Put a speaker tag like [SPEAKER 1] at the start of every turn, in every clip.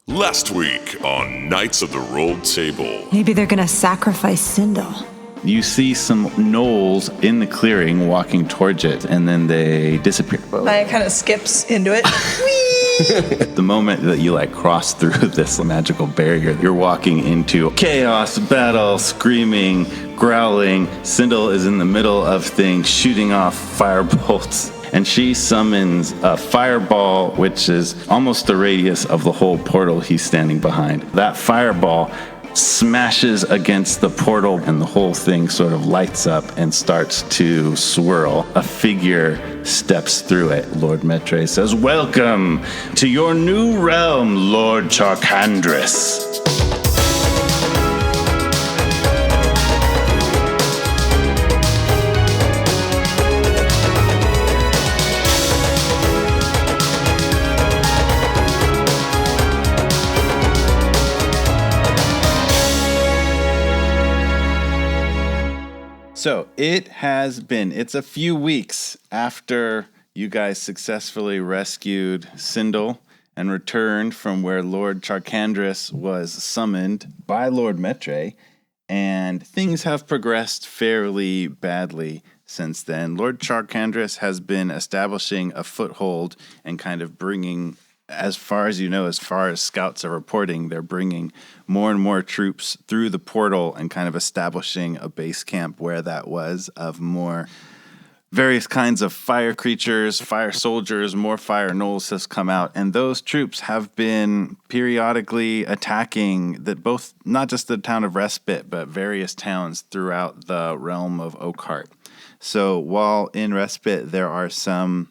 [SPEAKER 1] Last week on Knights of the Rolled Table.
[SPEAKER 2] Maybe they're gonna sacrifice Sindel.
[SPEAKER 3] You see some gnolls in the clearing walking towards it, and then they disappear.
[SPEAKER 4] Maya kind of skips into it.
[SPEAKER 3] The moment that you cross through this magical barrier, you're walking into chaos, battle, screaming, growling. Sindel is in the middle of things, shooting off firebolts. And she summons a fireball, which is almost the radius of the whole portal he's standing behind. That fireball smashes against the portal, and the whole thing sort of lights up and starts to swirl. A figure steps through it. Lord Metre says, "Welcome to your new realm, Lord Charcandris." So it's a few weeks after you guys successfully rescued Sindel and returned from where Lord Charcandris was summoned by Lord Metre, and things have progressed fairly badly since then. Lord Charcandris has been establishing a foothold and kind of bringing, as far as you know, as far as scouts are reporting, they're bringing more and more troops through the portal and kind of establishing a base camp where that was, of more various kinds of fire creatures, fire soldiers, more fire gnolls has come out. And those troops have been periodically attacking both, not just the town of Respite, but various towns throughout the realm of Oakhart. So while in Respite there are some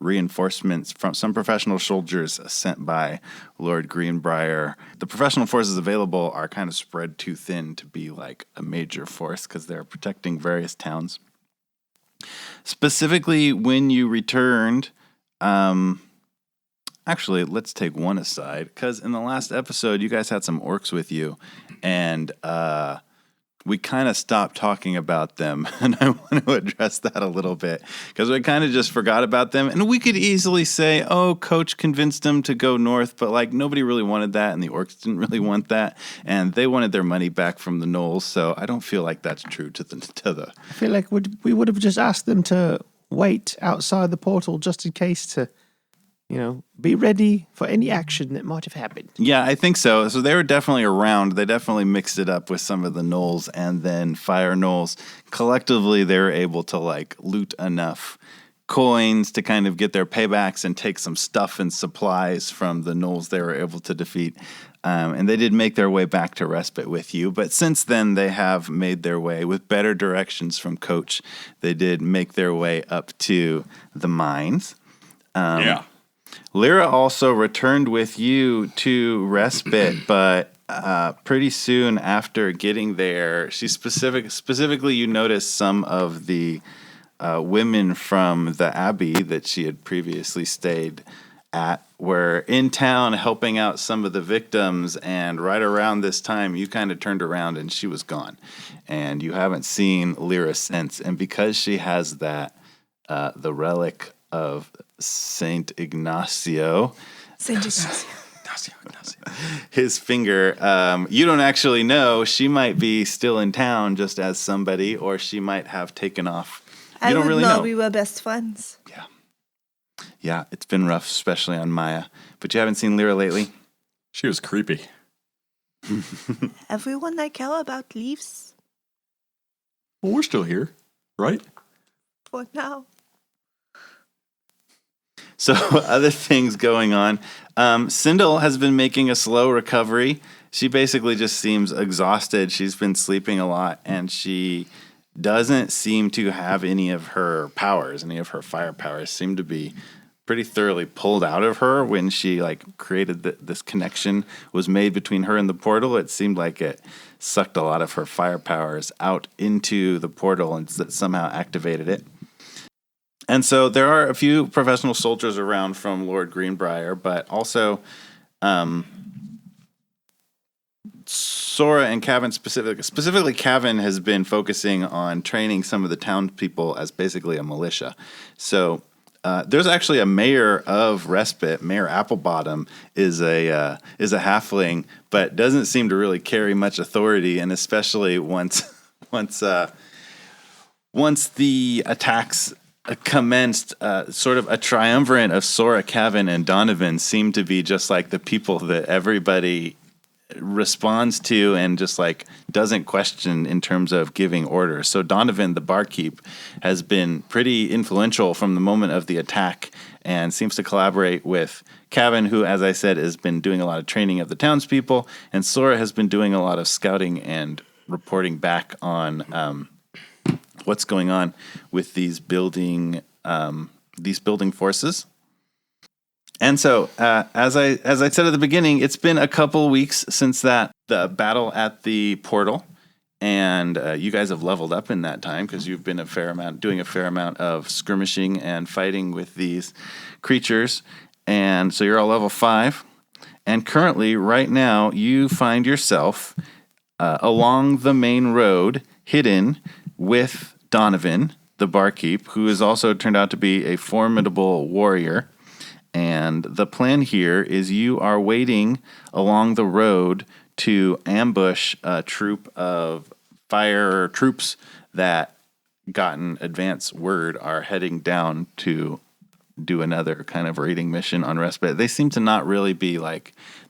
[SPEAKER 3] reinforcements from some professional soldiers sent by Lord Greenbrier, the professional forces available are kind of spread too thin to be like a major force because they're protecting various towns. Specifically, when you returned, actually, let's take one aside, because in the last episode, you guys had some orcs with you, and we kind of stopped talking about them, and I want to address that a little bit, because we kind of just forgot about them, and we could easily say, oh, Coach convinced them to go north, but nobody really wanted that, and the orcs didn't really want that, and they wanted their money back from the gnolls, so I don't feel like that's true to the.
[SPEAKER 5] I feel like we would have just asked them to wait outside the portal just in case to, be ready for any action that might have happened.
[SPEAKER 3] Yeah, I think so. So they were definitely around. They definitely mixed it up with some of the gnolls and then fire gnolls. Collectively, they were able to loot enough coins to kind of get their paybacks and take some stuff and supplies from the gnolls they were able to defeat. And they did make their way back to Respite with you. But since then, they have made their way with better directions from Coach. They did make their way up to the mines.
[SPEAKER 6] Yeah.
[SPEAKER 3] Lyra also returned with you to Respite, but pretty soon after getting there, she specifically you noticed some of the women from the abbey that she had previously stayed at were in town helping out some of the victims, and right around this time, you kind of turned around and she was gone, and you haven't seen Lyra since. And because she has that, the relic of Saint Ignacio. His finger. You don't actually know. She might be still in town just as somebody, or she might have taken off. You don't really know.
[SPEAKER 4] We were best friends.
[SPEAKER 3] Yeah, it's been rough, especially on Maya. But you haven't seen Lyra lately?
[SPEAKER 6] She was creepy.
[SPEAKER 4] Everyone I care about leaves
[SPEAKER 6] Well, we're still here, right?
[SPEAKER 4] for now.
[SPEAKER 3] So other things going on. Sindel has been making a slow recovery. She basically just seems exhausted. She's been sleeping a lot, and she doesn't seem to have any of her powers. Any of her fire powers seem to be pretty thoroughly pulled out of her when she created this connection was made between her and the portal. It seemed like it sucked a lot of her fire powers out into the portal and that somehow activated it. And so there are a few professional soldiers around from Lord Greenbrier, but also Sora and Cavan specifically Cavan has been focusing on training some of the townspeople as basically a militia. So there's actually a mayor of Respite. Mayor Applebottom is a halfling, but doesn't seem to really carry much authority. And especially once the attacks commenced, sort of a triumvirate of Sora, Cavan, and Donovan seemed to be just like the people that everybody responds to and just like doesn't question in terms of giving orders. So Donovan, the barkeep, has been pretty influential from the moment of the attack and seems to collaborate with Cavan, who, as I said, has been doing a lot of training of the townspeople, and Sora has been doing a lot of scouting and reporting back on what's going on with these building forces. And so, as I said at the beginning, it's been a couple weeks since the battle at the portal, and you guys have leveled up in that time because you've been doing a fair amount of skirmishing and fighting with these creatures, and so you're all level 5. And currently, right now, you find yourself along the main road, hidden with Donovan, the barkeep, who has also turned out to be a formidable warrior. And the plan here is you are waiting along the road to ambush a troop of fire troops that, gotten advance word, are heading down to do another kind of raiding mission on Respite. They seem to not really be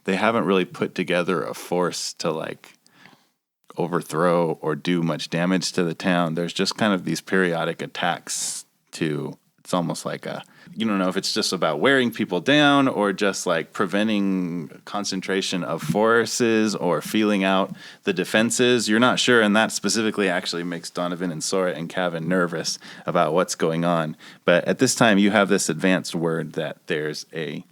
[SPEAKER 3] they haven't really put together a force to overthrow or do much damage to the town. There's just kind of these periodic attacks it's almost like you don't know if it's just about wearing people down or just preventing concentration of forces or feeling out the defenses. You're not sure, and that specifically actually makes Donovan and Sora and Cavan nervous about what's going on. But at this time, you have this advanced word that there's a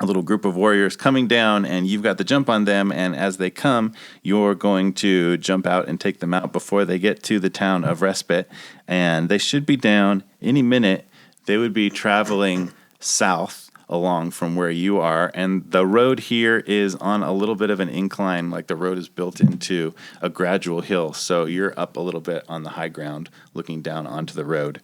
[SPEAKER 3] little group of warriors coming down, and you've got the jump on them, and as they come, you're going to jump out and take them out before they get to the town of Respite, and they should be down any minute. They would be traveling south along from where you are, and the road here is on a little bit of an incline, like the road is built into a gradual hill, so you're up a little bit on the high ground looking down onto the road.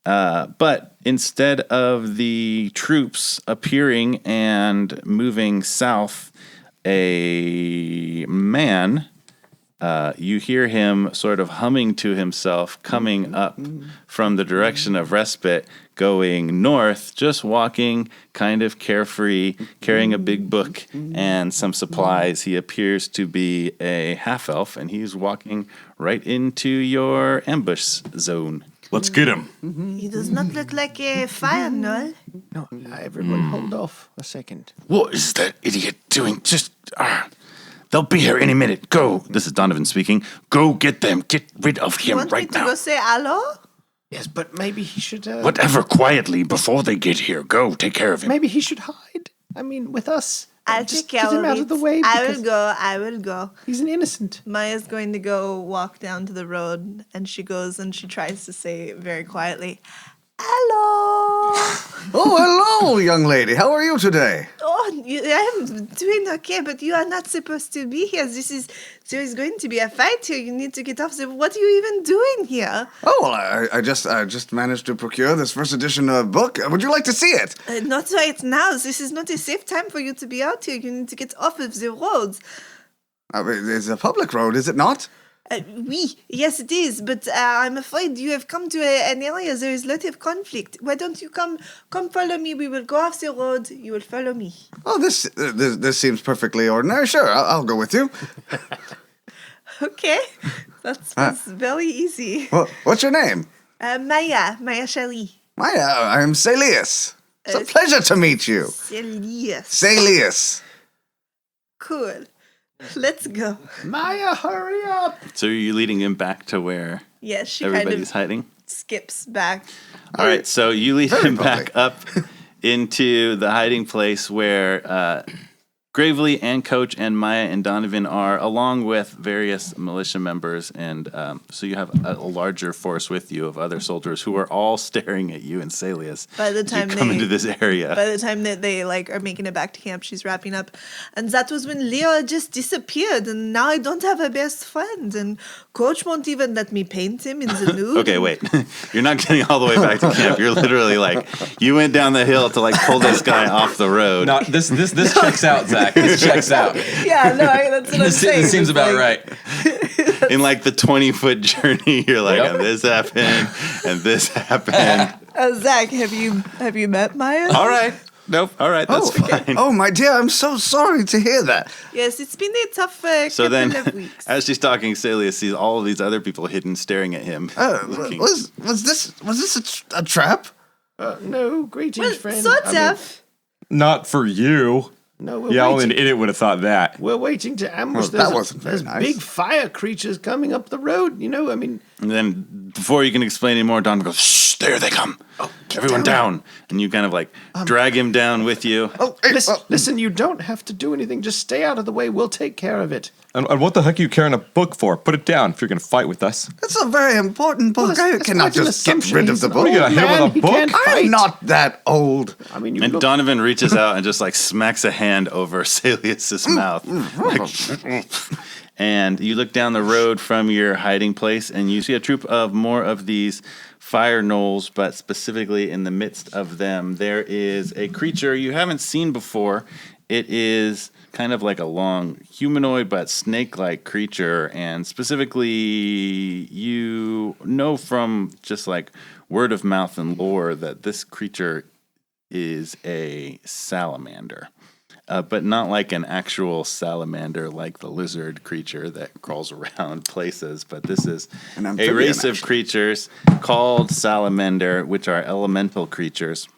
[SPEAKER 3] But instead of the troops appearing and moving south, a man, you hear him sort of humming to himself, coming up from the direction of Respite, going north, just walking kind of carefree, carrying a big book and some supplies. He appears to be a half-elf, and he's walking right into your ambush zone.
[SPEAKER 6] Let's get him.
[SPEAKER 4] He does not look like a fire null.
[SPEAKER 5] No, everyone hold off a second.
[SPEAKER 3] What is that idiot doing? They'll be here any minute. Go. This is Donovan speaking. Go get them. Get rid of
[SPEAKER 4] You
[SPEAKER 3] him
[SPEAKER 4] want me
[SPEAKER 3] right
[SPEAKER 4] to
[SPEAKER 3] now.
[SPEAKER 4] go say hello?
[SPEAKER 5] Yes, but maybe he should...
[SPEAKER 3] Whatever, quietly, before they get here. Go, take care of him.
[SPEAKER 5] Maybe he should hide. I mean, with us.
[SPEAKER 4] I'll
[SPEAKER 5] Just
[SPEAKER 4] take care
[SPEAKER 5] get him
[SPEAKER 4] of
[SPEAKER 5] out
[SPEAKER 4] it.
[SPEAKER 5] of the way.
[SPEAKER 4] I
[SPEAKER 5] because
[SPEAKER 4] will go.
[SPEAKER 5] He's an innocent.
[SPEAKER 4] Maya's going to go walk down to the road, and she goes and she tries to say very quietly, hello.
[SPEAKER 7] Oh, hello, young lady. How are you today?
[SPEAKER 4] I'm doing okay, but you are not supposed to be here. There is going to be a fight here. You need to get off. What are you even doing here?
[SPEAKER 7] Oh, well, I just managed to procure this first edition book. Would you like to see it?
[SPEAKER 4] Not right now. This is not a safe time for you to be out here. You need to get off of the roads.
[SPEAKER 7] It's a public road, is it not?
[SPEAKER 4] Yes, it is. But I'm afraid you have come to an area there is a lot of conflict. Why don't you come follow me? We will go off the road. You will follow me.
[SPEAKER 7] Oh, this seems perfectly ordinary. Sure, I'll go with you.
[SPEAKER 4] Okay, that's very easy.
[SPEAKER 7] Well, what's your name?
[SPEAKER 4] Maya Shelley.
[SPEAKER 7] Maya, I'm Saeleas. It's a pleasure to meet you.
[SPEAKER 4] Saeleas.
[SPEAKER 7] Saeleas.
[SPEAKER 4] Cool. Let's go.
[SPEAKER 5] Maya, hurry up!
[SPEAKER 3] So are you leading him back to where
[SPEAKER 4] Yes, she
[SPEAKER 3] everybody's
[SPEAKER 4] kind of
[SPEAKER 3] hiding?
[SPEAKER 4] skips back.
[SPEAKER 3] All right, so you lead him
[SPEAKER 7] Very
[SPEAKER 3] back up into the hiding place where Gravely and Coach and Maya and Donovan are, along with various militia members, and so you have a larger force with you of other soldiers who are all staring at you and Saeleas
[SPEAKER 4] By the
[SPEAKER 3] as you
[SPEAKER 4] time
[SPEAKER 3] come
[SPEAKER 4] they-
[SPEAKER 3] into this area.
[SPEAKER 4] By the time that they are making it back to camp, she's wrapping up. And that was when Leo just disappeared, and now I don't have a best friend, and Coach won't even let me paint him in the nude.
[SPEAKER 3] Okay, wait. You're not getting all the way back to camp. You're literally like, you went down the hill to like pull this guy off the road.
[SPEAKER 8] No, this checks out, Zach. This checks out.
[SPEAKER 4] Yeah, no, that's what I'm saying.
[SPEAKER 8] This seems
[SPEAKER 4] It's
[SPEAKER 8] about
[SPEAKER 4] like-
[SPEAKER 8] right.
[SPEAKER 3] In like the 20-foot journey, you're like,
[SPEAKER 8] Yep.
[SPEAKER 3] and this happened, and this happened.
[SPEAKER 4] Zach, have you met Maya?
[SPEAKER 3] All right. Nope. All right. That's fine.
[SPEAKER 7] Oh, my dear, I'm so sorry to hear that.
[SPEAKER 4] Yes, it's been a tough
[SPEAKER 3] So
[SPEAKER 4] couple
[SPEAKER 3] then,
[SPEAKER 4] of weeks.
[SPEAKER 3] as she's talking, Saeleas sees all of these other people hidden, staring at him. looking-
[SPEAKER 7] Was this a trap?
[SPEAKER 5] No, greetings,
[SPEAKER 4] Well,
[SPEAKER 5] friend.
[SPEAKER 4] sort
[SPEAKER 5] I mean,
[SPEAKER 4] of.
[SPEAKER 6] Not for you.
[SPEAKER 5] No, we're
[SPEAKER 6] Yeah, only
[SPEAKER 5] waiting.
[SPEAKER 6] an idiot would have thought that.
[SPEAKER 5] We're waiting to ambush.
[SPEAKER 7] Well, that wasn't very
[SPEAKER 5] there's
[SPEAKER 7] nice.
[SPEAKER 5] big fire creatures coming up the road. You know, I mean,
[SPEAKER 3] And then, before you can explain anymore, Don goes, "Shh! There they come! Everyone down!" And you kind of like drag him down with you.
[SPEAKER 7] Oh, hey,
[SPEAKER 5] listen, you don't have to do anything. Just stay out of the way. We'll take care of it.
[SPEAKER 6] And what the heck are you carrying a book for? Put it down if you're going to fight with us.
[SPEAKER 7] it's a very important book. I
[SPEAKER 5] That's
[SPEAKER 7] cannot
[SPEAKER 5] quite an
[SPEAKER 7] just get
[SPEAKER 5] assumption.
[SPEAKER 7] rid of
[SPEAKER 5] He's
[SPEAKER 7] the
[SPEAKER 5] an
[SPEAKER 7] book.
[SPEAKER 6] What are you
[SPEAKER 5] old
[SPEAKER 6] gonna hit with
[SPEAKER 5] man.
[SPEAKER 6] a
[SPEAKER 5] He
[SPEAKER 6] book?
[SPEAKER 5] can't fight.
[SPEAKER 7] I'm not that old.
[SPEAKER 5] I mean, you
[SPEAKER 3] And
[SPEAKER 5] look,
[SPEAKER 3] Donovan reaches out and just like smacks a hand over Saeleas' mouth. And you look down the road from your hiding place and you see a troop of more of these fire gnolls, but specifically in the midst of them, there is a creature you haven't seen before. It is kind of like a long humanoid but snake-like creature, and specifically you know from just like word of mouth and lore that this creature is a salamander. But not like an actual salamander, like the lizard creature that crawls around places. But this is
[SPEAKER 7] An
[SPEAKER 3] a
[SPEAKER 7] amphibian,
[SPEAKER 3] race of
[SPEAKER 7] actually.
[SPEAKER 3] creatures called salamander, which are elemental creatures.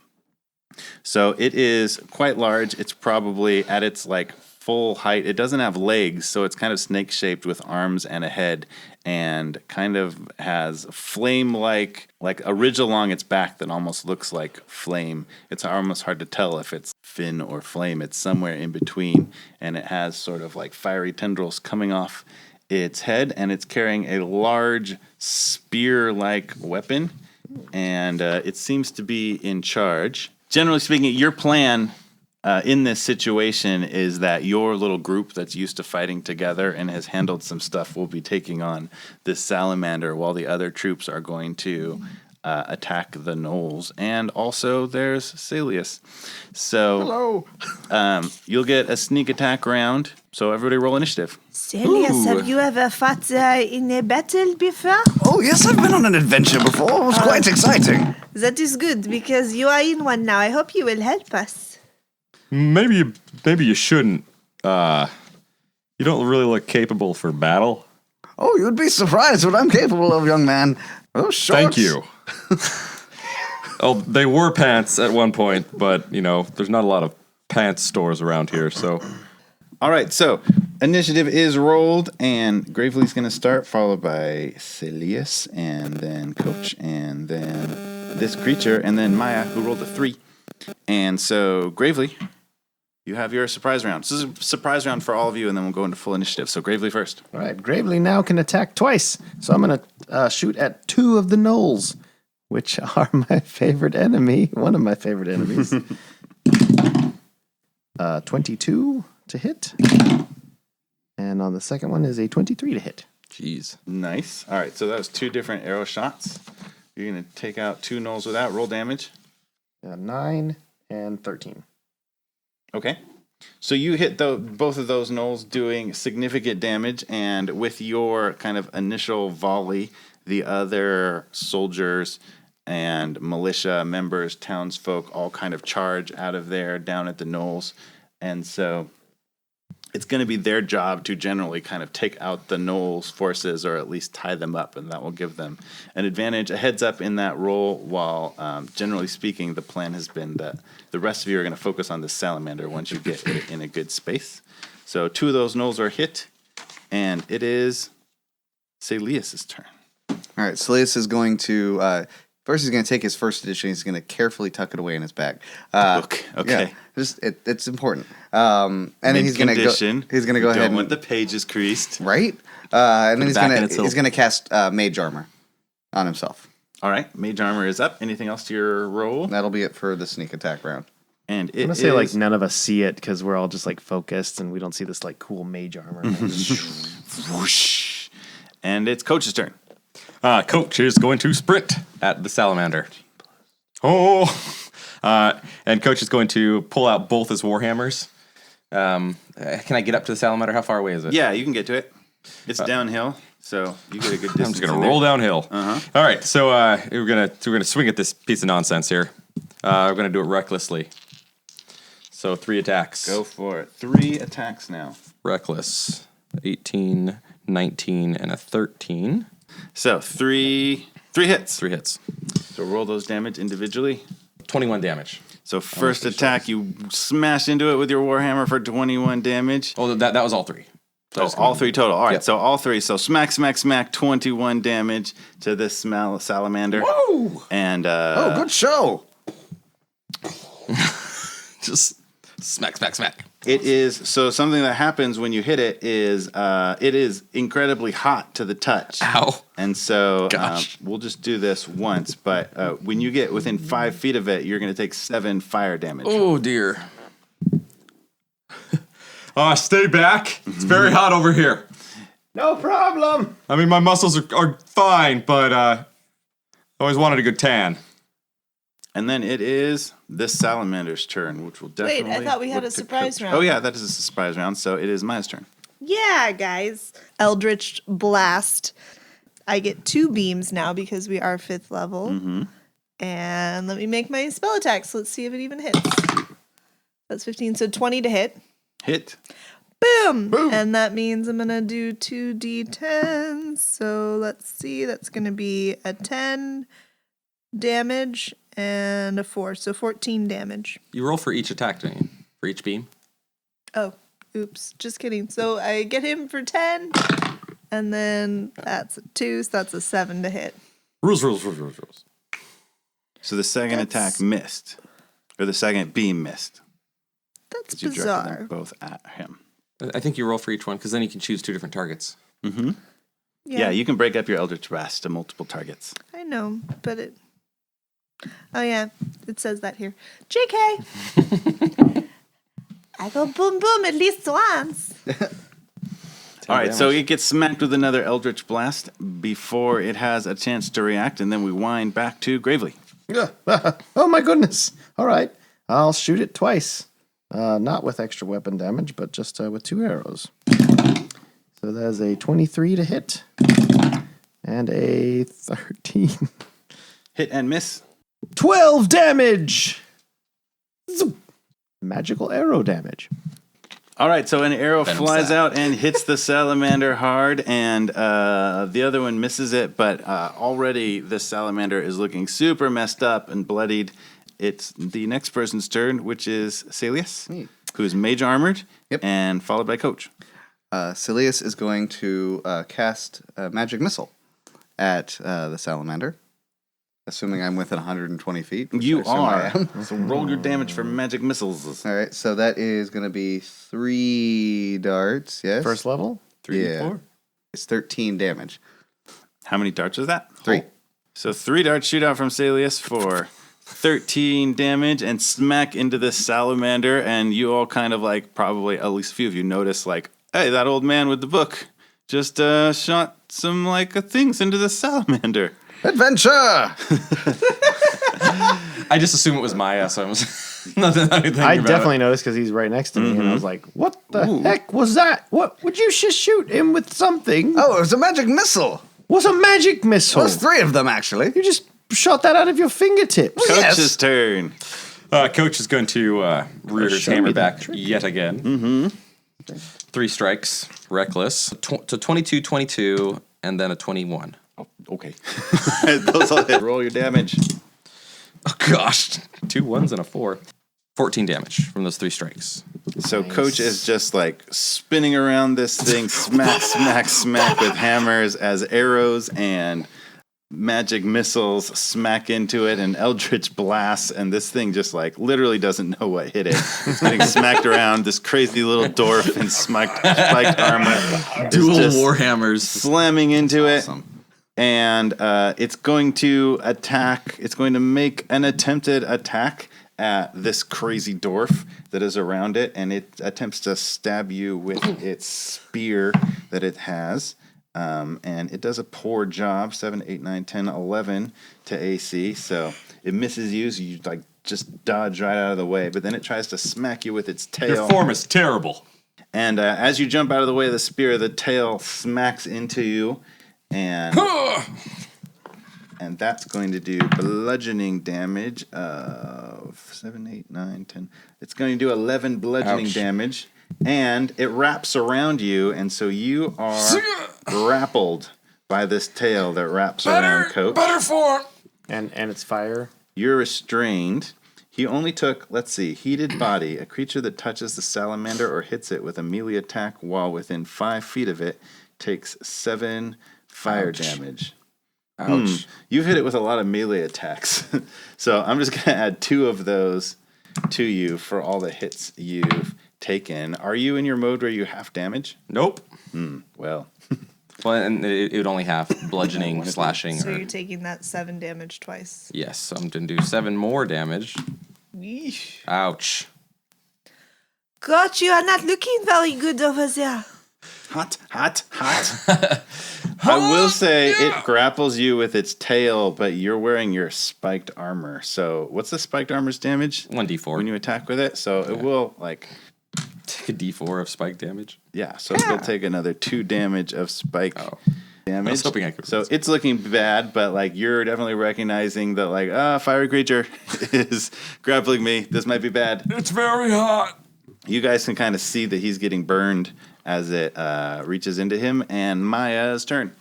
[SPEAKER 3] So it is quite large. It's probably at its like full height. It doesn't have legs, so it's kind of snake-shaped with arms and a head, and kind of has flame-like, like a ridge along its back that almost looks like flame. It's almost hard to tell if it's fin or flame. It's somewhere in between, and it has sort of like fiery tendrils coming off its head, and it's carrying a large spear-like weapon, and it seems to be in charge. Generally speaking, your plan in this situation is that your little group that's used to fighting together and has handled some stuff will be taking on this salamander while the other troops are going to attack the gnolls. And also there's Saeleas. So you'll get a sneak attack round. So everybody roll initiative.
[SPEAKER 4] Saeleas, have you ever fought in a battle before?
[SPEAKER 7] Oh, yes, I've been on an adventure before. It was quite exciting.
[SPEAKER 4] That is good, because you are in one now. I hope you will help us.
[SPEAKER 6] Maybe you shouldn't. You don't really look capable for battle.
[SPEAKER 7] Oh, you'd be surprised what I'm capable of, young man. Oh, shorts.
[SPEAKER 6] Thank you. Oh, they were pants at one point, but you know, there's not a lot of pants stores around here, so
[SPEAKER 3] All right, so initiative is rolled, and Gravely's going to start, followed by Saeleas, and then Coach, and then this creature, and then Maya, who rolled a 3. And so, Gravely, you have your surprise round. So this is a surprise round for all of you, and then we'll go into full initiative. So, Gravely first.
[SPEAKER 5] all right, Gravely now can attack twice. So I'm going to shoot at 2 of the gnolls, which are my favorite enemy, one of my favorite enemies. 22 to hit. And on the second one is a 23 to hit.
[SPEAKER 6] jeez.
[SPEAKER 3] Nice. All right, so that was 2 different arrow shots. You're going to take out 2 gnolls with that. Roll damage.
[SPEAKER 5] 9 and 13.
[SPEAKER 3] Okay. So you hit both of those gnolls, doing significant damage, and with your kind of initial volley, the other soldiers and militia members, townsfolk, all kind of charge out of there down at the gnolls. And so it's going to be their job to generally kind of take out the gnolls' forces, or at least tie them up, and that will give them an advantage, a heads up in that roll, while generally speaking, the plan has been that the rest of you are going to focus on the salamander once you get it in a good space. So 2 of those gnolls are hit, and it is Saeleas' turn.
[SPEAKER 7] All right, Saeleas is going to... First, he's going to take his first edition. He's going to carefully tuck it away in his bag.
[SPEAKER 3] Book, okay.
[SPEAKER 7] Yeah. It's important. And then he's gonna go. He's gonna go ahead.
[SPEAKER 3] Don't want the pages creased.
[SPEAKER 7] Right. And then he's
[SPEAKER 6] hill.
[SPEAKER 7] gonna cast mage armor on himself.
[SPEAKER 3] All right, mage armor is up. Anything else to your roll?
[SPEAKER 7] That'll be it for the sneak attack round.
[SPEAKER 3] And
[SPEAKER 5] I'm gonna say like none of us see it because we're all just like focused and we don't see this like cool mage armor.
[SPEAKER 3] whoosh. And it's Coach's turn.
[SPEAKER 6] Coach is going to sprint at the salamander. Oh! And Coach is going to pull out both his warhammers. Can I get up to the salamander? How far away is it?
[SPEAKER 3] Yeah, you can get to it. It's downhill, so you get a good distance.
[SPEAKER 6] I'm just gonna roll downhill. All right, so we're gonna swing at this piece of nonsense here. We're gonna do it recklessly. So 3 attacks.
[SPEAKER 3] Go for it. 3 attacks now.
[SPEAKER 6] Reckless. 18, 19, and a 13.
[SPEAKER 3] So 3 hits.
[SPEAKER 6] 3 hits.
[SPEAKER 3] So roll those damage individually.
[SPEAKER 6] 21 damage.
[SPEAKER 3] So first attack, you smash into it with your warhammer for 21 damage.
[SPEAKER 6] Oh, that was all 3.
[SPEAKER 3] Oh, all 3 total. All right,
[SPEAKER 6] Yep.
[SPEAKER 3] so all 3. So smack, 21 damage to this salamander.
[SPEAKER 7] Whoa!
[SPEAKER 3] And
[SPEAKER 7] Good show.
[SPEAKER 6] Just smack.
[SPEAKER 3] it is so something that happens when you hit it is incredibly hot to the touch.
[SPEAKER 6] Ow.
[SPEAKER 3] And so
[SPEAKER 6] Gosh.
[SPEAKER 3] we'll just do this once, but when you get within 5 feet of it, you're going to take 7 fire damage.
[SPEAKER 6] Oh, dear. Stay back. It's very hot over here.
[SPEAKER 5] No problem.
[SPEAKER 6] I mean, my muscles are fine, but I always wanted a good tan.
[SPEAKER 3] And then it is this salamander's turn, which will definitely...
[SPEAKER 4] Wait, I thought we had
[SPEAKER 3] look
[SPEAKER 4] a
[SPEAKER 3] to
[SPEAKER 4] surprise
[SPEAKER 3] Coach.
[SPEAKER 4] round.
[SPEAKER 3] Oh, yeah, that is a surprise round, so it is Maya's turn.
[SPEAKER 4] Yeah, guys. Eldritch Blast. I get 2 beams now because we are 5th level.
[SPEAKER 3] Mm-hmm.
[SPEAKER 4] And let me make my spell attacks. Let's see if it even hits. That's 15, so 20 to hit.
[SPEAKER 3] Hit.
[SPEAKER 4] Boom! And that means I'm going to do 2d10s. So let's see. That's going to be a 10 damage and a 4. So 14 damage.
[SPEAKER 6] You roll for each attack, don't you? For each beam?
[SPEAKER 4] Oh, oops. Just kidding. So I get him for 10. And then that's a 2. So that's a 7 to hit.
[SPEAKER 6] Rules.
[SPEAKER 3] So the second attack missed. Or the second beam missed.
[SPEAKER 4] That's
[SPEAKER 3] 'Cause you directed
[SPEAKER 4] bizarre.
[SPEAKER 3] them both at him.
[SPEAKER 6] I think you roll for each one, because then you can choose 2 different targets.
[SPEAKER 3] Mm-hmm. Yeah, you can break up your Eldritch Blast to multiple targets.
[SPEAKER 4] I know, but it... Oh, yeah. It says that here. JK! I go boom, boom at least once.
[SPEAKER 3] All right, so it gets smacked with another Eldritch Blast before it has a chance to react, and then we wind back to Gravely.
[SPEAKER 5] Oh my goodness. All right. I'll shoot it twice. Not with extra weapon damage, but just with 2 arrows. So there's a 23 to hit and a 13.
[SPEAKER 3] Hit and miss.
[SPEAKER 5] 12 damage. Zoop. Magical arrow damage.
[SPEAKER 3] All right, so an arrow
[SPEAKER 6] Venom
[SPEAKER 3] flies
[SPEAKER 6] sack.
[SPEAKER 3] out and hits the salamander hard, and the other one misses it, but already this salamander is looking super messed up and bloodied. It's the next person's turn, which is Saeleas, who is mage armored, and followed by Coach.
[SPEAKER 7] Saeleas is going to cast a magic missile at the salamander, assuming I'm within 120 feet. which I
[SPEAKER 3] You
[SPEAKER 7] assume I
[SPEAKER 3] are.
[SPEAKER 7] am.
[SPEAKER 3] So roll your damage for magic missiles.
[SPEAKER 7] All right, so that is going to be 3 darts, yes?
[SPEAKER 5] First level?
[SPEAKER 6] 3d4?
[SPEAKER 7] It's 13 damage.
[SPEAKER 3] How many darts is that?
[SPEAKER 7] 3.
[SPEAKER 3] So 3 darts shoot out from Saeleas for 13 damage and smack into this salamander, and you all kind of like, probably at least a few of you notice like, hey, that old man with the book just shot some like things into the salamander.
[SPEAKER 7] Adventure!
[SPEAKER 6] I just assumed it was Maya, so I was nothing.
[SPEAKER 5] I definitely noticed because he's right next to me, and I was like, what the heck was that? What would you just shoot him with something?
[SPEAKER 7] Oh, it was a magic missile.
[SPEAKER 5] What's a magic missile?
[SPEAKER 7] Well, there's 3 of them, actually.
[SPEAKER 5] You just shot that out of your fingertips.
[SPEAKER 3] Coach's turn.
[SPEAKER 6] Coach is going to rear his
[SPEAKER 5] show
[SPEAKER 6] hammer
[SPEAKER 5] me that
[SPEAKER 6] back
[SPEAKER 5] trick.
[SPEAKER 6] yet again. Mm-hmm. 3 strikes, reckless. So 22, 22, and then a 21.
[SPEAKER 3] Okay. Those all hit. Roll your damage.
[SPEAKER 6] Oh, gosh. 2 1s and a 4. 14 damage from those 3 strikes.
[SPEAKER 3] So Coach is just like spinning around this thing, smack with hammers as arrows and magic missiles smack into it and eldritch blasts, and this thing just like literally doesn't know what hit it. It's getting smacked around. This crazy little dwarf in spiked armor.
[SPEAKER 8] Dual
[SPEAKER 3] just
[SPEAKER 8] warhammers.
[SPEAKER 3] slamming into
[SPEAKER 7] Awesome.
[SPEAKER 3] it. And it's going to attack. It's going to make an attempted attack at this crazy dwarf that is around it, and it attempts to stab you with its spear that it has. And it does a poor job, 7, 8, 9, 10, 11 to AC. So it misses you, so you like just dodge right out of the way. But then it tries to smack you with its tail.
[SPEAKER 6] Your form is terrible.
[SPEAKER 3] And as you jump out of the way of the spear, the tail smacks into you. And that's going to do bludgeoning damage of 7, 8, 9, 10. It's going to do 11 bludgeoning damage. And it wraps around you, and so you are grappled by this tail that wraps around Coach.
[SPEAKER 8] Better form.
[SPEAKER 5] And it's fire.
[SPEAKER 3] You're restrained. He only took, let's see, heated body. A creature that touches the salamander or hits it with a melee attack while within 5 feet of it takes 7 fire damage.
[SPEAKER 6] Ouch.
[SPEAKER 3] You've hit it with a lot of melee attacks. So I'm just going to add 2 of those to you for all the hits you've taken. Are you in your mode where you half damage?
[SPEAKER 6] Nope.
[SPEAKER 3] Well,
[SPEAKER 6] Well, and it would only have bludgeoning, slashing.
[SPEAKER 4] So
[SPEAKER 6] Or,
[SPEAKER 4] you're taking that 7 damage twice.
[SPEAKER 6] yes, so I'm going to do 7 more damage.
[SPEAKER 4] Yeesh.
[SPEAKER 6] Ouch.
[SPEAKER 2] God, you are not looking very good over there.
[SPEAKER 3] hot. I will say it grapples you with its tail, but you're wearing your spiked armor. So what's the spiked armor's damage
[SPEAKER 6] 1d4.
[SPEAKER 3] when you attack with it? So it will like,
[SPEAKER 6] Take a d4 of spike damage.
[SPEAKER 3] yeah. So it'll take another 2 damage of spike damage.
[SPEAKER 6] I was hoping I could.
[SPEAKER 3] So it's looking bad, but like you're definitely recognizing that like fiery creature is grappling me. This might be bad.
[SPEAKER 8] It's very hot.
[SPEAKER 3] You guys can kind of see that he's getting burned as it reaches into him. And Maya's turn.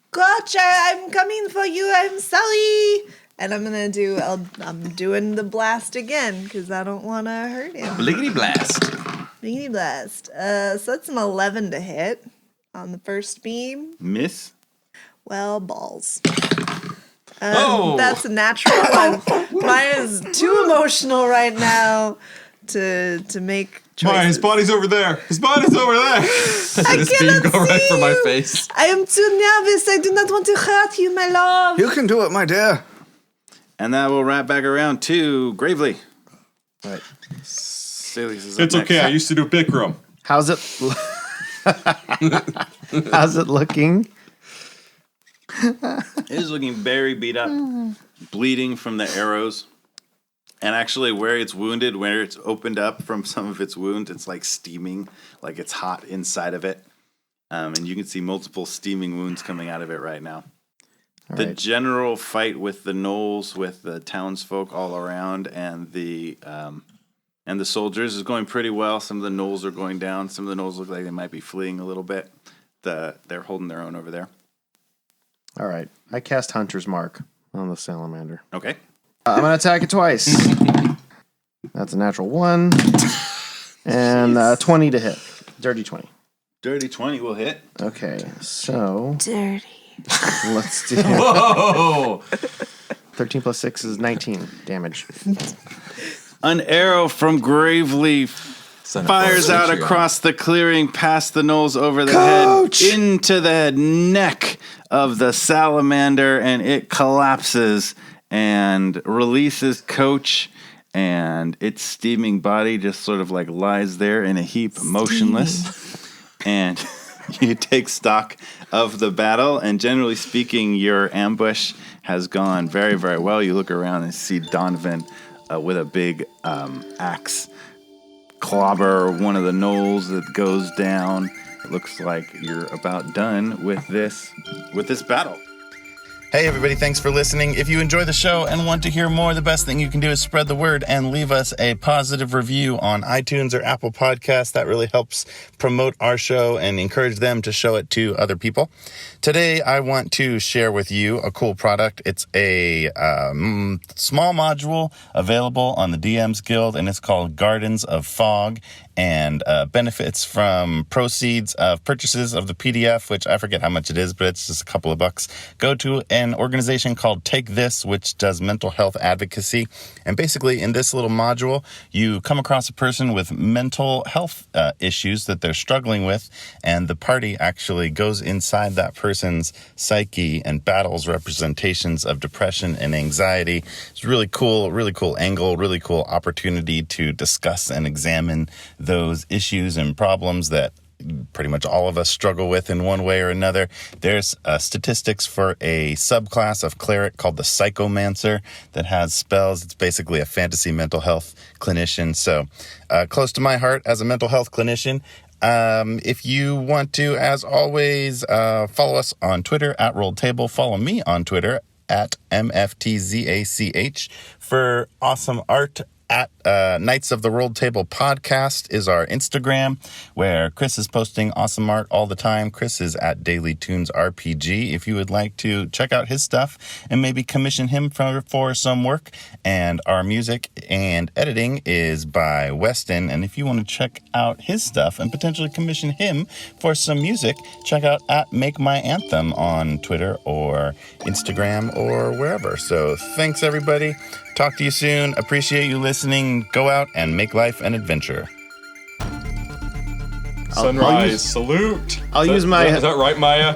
[SPEAKER 4] Gotcha, I'm coming for you. I'm sorry. And I'm doing the blast again because I don't want to hurt him.
[SPEAKER 8] Bliggity blast.
[SPEAKER 4] Mini blast. So that's an 11 to hit on the first beam.
[SPEAKER 3] Miss.
[SPEAKER 4] Well, balls.
[SPEAKER 8] Oh.
[SPEAKER 4] That's a natural one. Maya's too emotional right now to make choices.
[SPEAKER 6] His body's over there. His body's over there.
[SPEAKER 8] This beam go right for my face.
[SPEAKER 4] I am too nervous. I do not want to hurt you, my love.
[SPEAKER 7] You can do it, my dear.
[SPEAKER 3] And that will wrap back around to Gravely. Right. Saeleas is up
[SPEAKER 6] It's okay. I
[SPEAKER 3] next.
[SPEAKER 6] used to do Bikram.
[SPEAKER 5] How's it? How's it looking?
[SPEAKER 3] It is looking very beat up, bleeding from the arrows. And actually, where it's wounded, where it's opened up from some of its wounds, it's like steaming, like it's hot inside of it. And you can see multiple steaming wounds coming out of it right now. The
[SPEAKER 5] right.
[SPEAKER 3] general fight with the gnolls, with the townsfolk all around, and the soldiers is going pretty well. Some of the gnolls are going down. Some of the gnolls look like they might be fleeing a little bit. They're holding their own over there.
[SPEAKER 5] All right. I cast Hunter's Mark on the salamander.
[SPEAKER 3] Okay.
[SPEAKER 5] I'm going to attack it twice. That's a natural 1. And 20 to hit. Dirty 20.
[SPEAKER 3] Dirty 20 will hit.
[SPEAKER 5] Okay, so
[SPEAKER 2] Dirty.
[SPEAKER 5] let's do
[SPEAKER 8] Whoa.
[SPEAKER 5] 13 plus 6 is 19 damage.
[SPEAKER 3] An arrow from Gravely fires out across the clearing, past the gnolls, over the head, into the neck of the salamander, and it collapses and releases Coach, and its steaming body just sort of like lies there in a heap, motionless. And you take stock of the battle, and generally speaking, your ambush has gone very, very well. You look around and see Donovan with a big axe clobber one of the gnolls that goes down. It looks like you're about done with this battle. Hey everybody, thanks for listening. If you enjoy the show and want to hear more, the best thing you can do is spread the word and leave us a positive review on iTunes or Apple Podcasts. That really helps promote our show and encourage them to show it to other people. Today, I want to share with you a cool product. It's a small module available on the DM's Guild, and it's called Gardens of Fog, and benefits from proceeds of purchases of the PDF, which I forget how much it is, but it's just a couple of bucks. Go to an organization called Take This, which does mental health advocacy. And basically, in this little module, you come across a person with mental health issues that they're struggling with, and the party actually goes inside that person's psyche and battles representations of depression and anxiety. It's really cool angle, really cool opportunity to discuss and examine those issues and problems that pretty much all of us struggle with in one way or another. There's statistics for a subclass of cleric called the psychomancer that has spells. It's basically a fantasy mental health clinician. So close to my heart as a mental health clinician. If you want to, as always, follow us on Twitter at Rolledtable. Follow me on Twitter at MFTZACH for awesome art. At Knights of the Rolledtable podcast is our Instagram, where Chris is posting awesome art all the time. Chris is at Daily Tunes RPG. If you would like to check out his stuff and maybe commission him for some work. And our music and editing is by Weston. And if you want to check out his stuff and potentially commission him for some music, check out at Make My Anthem on Twitter or Instagram or wherever. So thanks, everybody. Talk to you soon. Appreciate you listening. Go out and make life an adventure.
[SPEAKER 6] Sunrise, salute.
[SPEAKER 5] I'll use my-
[SPEAKER 6] Is that right, Maya?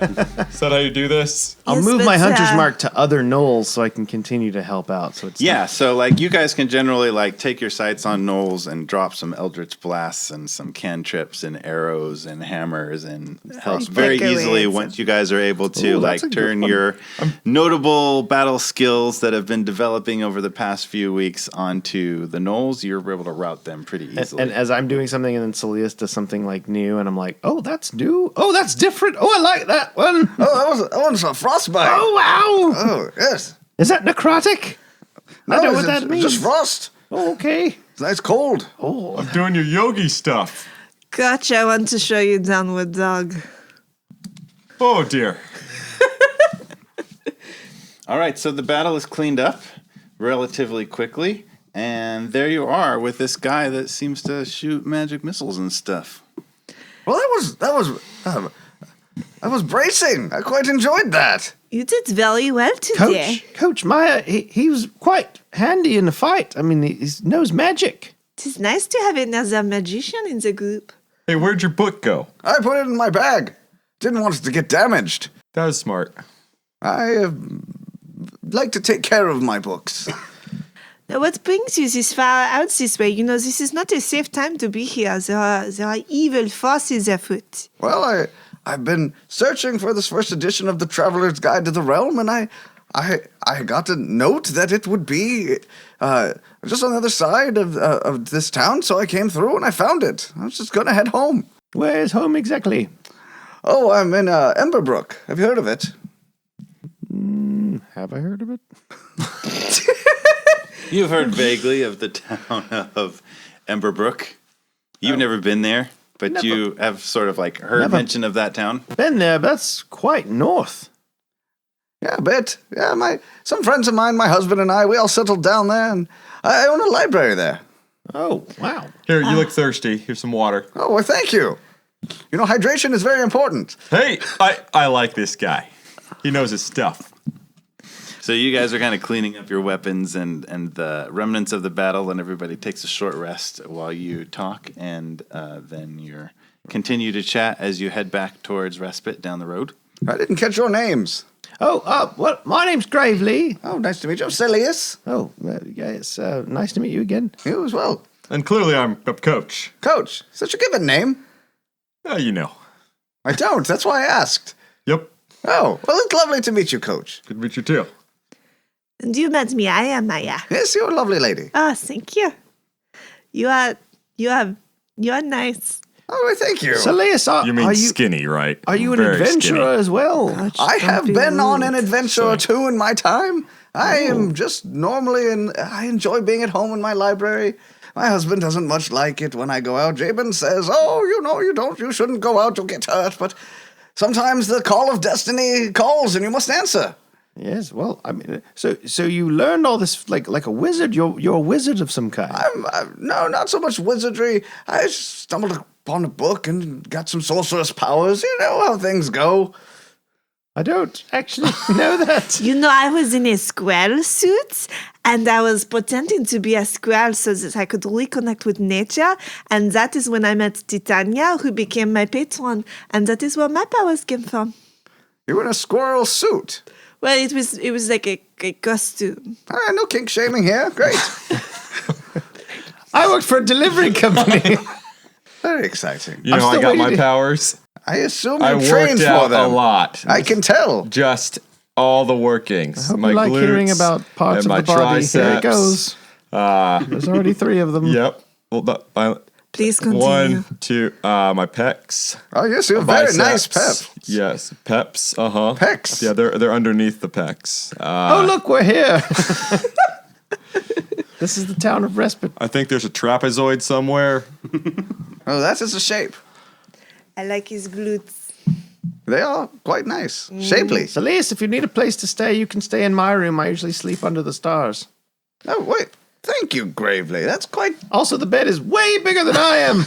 [SPEAKER 6] Is that how you do this?
[SPEAKER 5] I'll
[SPEAKER 2] Yes,
[SPEAKER 5] move
[SPEAKER 2] but,
[SPEAKER 5] my hunter's mark to other knolls so I can continue to help out. So it's
[SPEAKER 3] Yeah, so like you guys can generally like take your sights on knolls and drop some eldritch blasts and some cantrips and arrows and hammers and helps very
[SPEAKER 2] breakaways.
[SPEAKER 3] easily once you guys are able to
[SPEAKER 5] Ooh,
[SPEAKER 3] like
[SPEAKER 5] that's a good
[SPEAKER 3] turn
[SPEAKER 5] one.
[SPEAKER 3] your notable battle skills that have been developing over the past few weeks onto the knolls. You're able to route them pretty easily.
[SPEAKER 5] And as I'm doing something and then Saeleas does something like new and I'm like, oh, that's new. Oh, that's different. Oh, I like that one.
[SPEAKER 7] Oh, that one's a frostbite.
[SPEAKER 5] Oh, wow.
[SPEAKER 7] Oh, yes.
[SPEAKER 5] Is that necrotic? I know what that means.
[SPEAKER 7] Just frost.
[SPEAKER 5] Oh, okay.
[SPEAKER 7] It's nice cold.
[SPEAKER 5] Oh,
[SPEAKER 6] I'm doing your yogi stuff.
[SPEAKER 2] Gotcha, I want to show you Downward Dog.
[SPEAKER 6] Oh, dear.
[SPEAKER 3] All right, so the battle is cleaned up relatively quickly, and there you are with this guy that seems to shoot magic missiles and stuff.
[SPEAKER 7] Well, that was bracing. I quite enjoyed that.
[SPEAKER 2] You did very well today.
[SPEAKER 5] Coach Maya, he was quite handy in the fight. I mean, he knows magic.
[SPEAKER 2] It is nice to have another magician in the group.
[SPEAKER 6] Hey, where'd your book go?
[SPEAKER 7] I put it in my bag. Didn't want it to get damaged.
[SPEAKER 6] That was smart.
[SPEAKER 7] I like to take care of my books.
[SPEAKER 2] Now, what brings you this far out this way? You know, this is not a safe time to be here. There are evil forces afoot.
[SPEAKER 7] Well, I've been searching for this first edition of the Traveler's Guide to the Realm, and I got a note that it would be just on the other side of this town, so I came through and I found it. I was just going to head home.
[SPEAKER 5] Where's home exactly?
[SPEAKER 7] Oh, I'm in Emberbrook. Have you heard of it?
[SPEAKER 5] Have I heard of it?
[SPEAKER 3] You've heard vaguely of the town of Emberbrook. You've never been there, but you have sort of like heard mention of that town.
[SPEAKER 5] Been there, but that's quite north.
[SPEAKER 7] Yeah, a bit. Yeah, some friends of mine, my husband and I, we all settled down there, and I own a library there.
[SPEAKER 5] Oh, wow.
[SPEAKER 6] Here, you look thirsty. Here's some water.
[SPEAKER 7] Oh, well, thank you. You know, hydration is very important.
[SPEAKER 6] Hey, I like this guy. He knows his stuff.
[SPEAKER 3] So you guys are kind of cleaning up your weapons and the remnants of the battle, and everybody takes a short rest while you talk, and then you continue to chat as you head back towards Respite down the road.
[SPEAKER 7] I didn't catch your names.
[SPEAKER 5] Oh, well, my name's Gravely.
[SPEAKER 7] Oh, nice to meet you. I'm Saeleas.
[SPEAKER 5] Oh, yeah, it's nice to meet you again.
[SPEAKER 7] You as well.
[SPEAKER 6] And clearly I'm a coach.
[SPEAKER 7] Coach, such a given name.
[SPEAKER 6] You know.
[SPEAKER 7] I don't. That's why I asked.
[SPEAKER 6] Yep.
[SPEAKER 7] Oh, well, it's lovely to meet you, Coach.
[SPEAKER 6] Good to meet you too.
[SPEAKER 2] And you met me. I am Maya.
[SPEAKER 7] Yes, you're a lovely lady.
[SPEAKER 2] Oh, thank you. You are nice.
[SPEAKER 7] Oh, well, thank you.
[SPEAKER 5] Saeleas,
[SPEAKER 6] You mean skinny, right?
[SPEAKER 5] Are you an
[SPEAKER 6] Very
[SPEAKER 5] adventurer
[SPEAKER 6] skinny.
[SPEAKER 5] as well?
[SPEAKER 7] I have
[SPEAKER 2] Don't be
[SPEAKER 7] been on
[SPEAKER 2] rude.
[SPEAKER 7] an adventure or two in my time. I am just normally, and I enjoy being at home in my library. My husband doesn't much like it when I go out. Jabin says, "Oh, you shouldn't go out, you'll get hurt." But sometimes the call of destiny calls, and you must answer.
[SPEAKER 5] Yes, well, I mean, so you learned all this like a wizard. You're a wizard of some kind.
[SPEAKER 7] No, not so much wizardry. I just stumbled upon a book and got some sorceress powers. You know how things go.
[SPEAKER 5] I don't actually know that.
[SPEAKER 2] You know, I was in a squirrel suit and I was pretending to be a squirrel so that I could reconnect with nature. And that is when I met Titania, who became my patron. And that is where my powers came from.
[SPEAKER 7] You were in a squirrel suit.
[SPEAKER 2] Well, it was like a costume.
[SPEAKER 7] All right, no kink shaming here. Great.
[SPEAKER 5] I worked for a delivery company.
[SPEAKER 7] Very exciting.
[SPEAKER 6] You know, I
[SPEAKER 5] still
[SPEAKER 6] got my
[SPEAKER 5] waiting.
[SPEAKER 6] powers.
[SPEAKER 7] I assume
[SPEAKER 6] I
[SPEAKER 7] you trained
[SPEAKER 6] worked
[SPEAKER 7] for
[SPEAKER 6] out
[SPEAKER 7] them.
[SPEAKER 6] a lot.
[SPEAKER 7] I can tell.
[SPEAKER 6] Just all the workings.
[SPEAKER 5] I hope
[SPEAKER 6] my
[SPEAKER 5] you like
[SPEAKER 6] glutes
[SPEAKER 5] hearing about parts
[SPEAKER 6] and
[SPEAKER 5] of
[SPEAKER 6] my
[SPEAKER 5] the body.
[SPEAKER 6] triceps.
[SPEAKER 5] Here it goes. There's already 3 of them.
[SPEAKER 6] Yep. Well,
[SPEAKER 2] Please continue.
[SPEAKER 6] 1, 2. My pecs.
[SPEAKER 7] Oh, yes, you have very nice
[SPEAKER 6] biceps.
[SPEAKER 7] pep.
[SPEAKER 6] Yes, peps.
[SPEAKER 7] Pecs.
[SPEAKER 6] Yeah, they're underneath the pecs.
[SPEAKER 5] Oh, look, we're here. This is the town of Respite.
[SPEAKER 6] I think there's a trapezoid somewhere.
[SPEAKER 7] Oh, that is a shape.
[SPEAKER 2] I like his glutes.
[SPEAKER 7] They are quite nice. Shapely.
[SPEAKER 5] Saeleas, if you need a place to stay, you can stay in my room. I usually sleep under the stars.
[SPEAKER 7] Oh, wait. Thank you, Gravely. That's quite...
[SPEAKER 5] Also, the bed is way bigger than I am.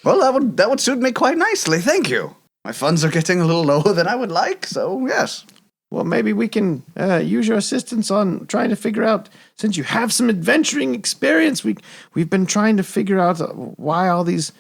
[SPEAKER 7] Well, that would suit me quite nicely. Thank you. My funds are getting a little lower than I would like, so yes.
[SPEAKER 5] Well, maybe we can use your assistance on trying to figure out, since you have some adventuring experience, we've been trying to figure out why all these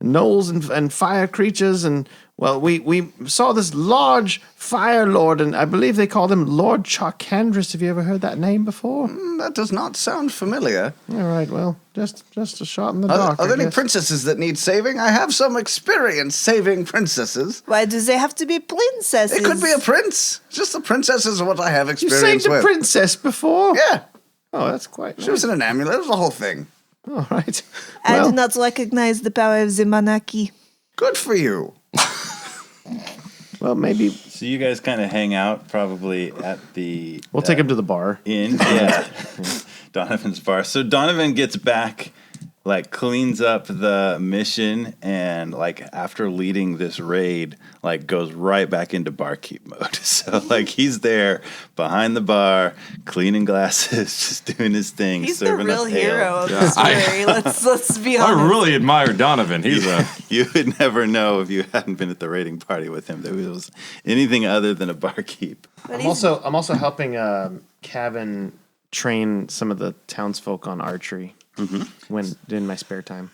[SPEAKER 5] gnolls and fire creatures, and, well, we saw this large fire lord, and I believe they called him Lord Charkandris. Have you ever heard that name before?
[SPEAKER 7] That does not sound familiar.
[SPEAKER 5] All right, well, just a shot in the dark.
[SPEAKER 7] Are there
[SPEAKER 5] I
[SPEAKER 7] any
[SPEAKER 5] guess.
[SPEAKER 7] princesses that need saving? I have some experience saving princesses.
[SPEAKER 2] Why do they have to be princesses?
[SPEAKER 7] It could be a prince. Just the princesses are what I have
[SPEAKER 5] You
[SPEAKER 7] experience
[SPEAKER 5] saved a
[SPEAKER 7] with.
[SPEAKER 5] princess before?
[SPEAKER 7] Yeah.
[SPEAKER 5] Oh, that's quite nice.
[SPEAKER 7] She was in an amulet. It was the whole thing.
[SPEAKER 5] All right.
[SPEAKER 2] I
[SPEAKER 5] Well,
[SPEAKER 2] do not recognize the power of the monarchy.
[SPEAKER 7] Good for you.
[SPEAKER 5] well, maybe
[SPEAKER 3] So you guys kind of hang out probably at the
[SPEAKER 5] we'll take him to the bar.
[SPEAKER 3] inn. Yeah. Donovan's bar. So Donovan gets back, like cleans up the mission, and like after leading this raid, like goes right back into barkeep mode. So like he's there behind the bar, cleaning glasses, just doing his thing.
[SPEAKER 4] He's the
[SPEAKER 3] serving
[SPEAKER 4] real
[SPEAKER 3] up
[SPEAKER 4] hero
[SPEAKER 3] ale.
[SPEAKER 4] of the story. Let's be honest.
[SPEAKER 6] I really admire Donovan. He's a
[SPEAKER 3] You would never know if you hadn't been at the raiding party with him that it was anything other than a barkeep.
[SPEAKER 5] I'm also helping Cavan train some of the townsfolk on archery when in my spare time.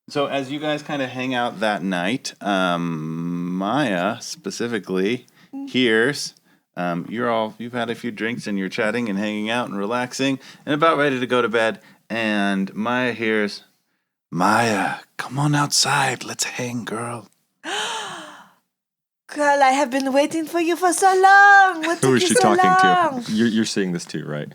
[SPEAKER 3] So as you guys kind of hang out that night, Maya specifically hears you've had a few drinks and you're chatting and hanging out and relaxing and about ready to go to bed, and Maya hears, "Maya, come on outside, let's hang, girl."
[SPEAKER 2] Girl, I have been waiting for you for so long. What
[SPEAKER 6] who
[SPEAKER 2] took
[SPEAKER 6] is
[SPEAKER 2] you
[SPEAKER 6] she
[SPEAKER 2] so
[SPEAKER 6] talking
[SPEAKER 2] long?
[SPEAKER 6] to? You're seeing this too, right?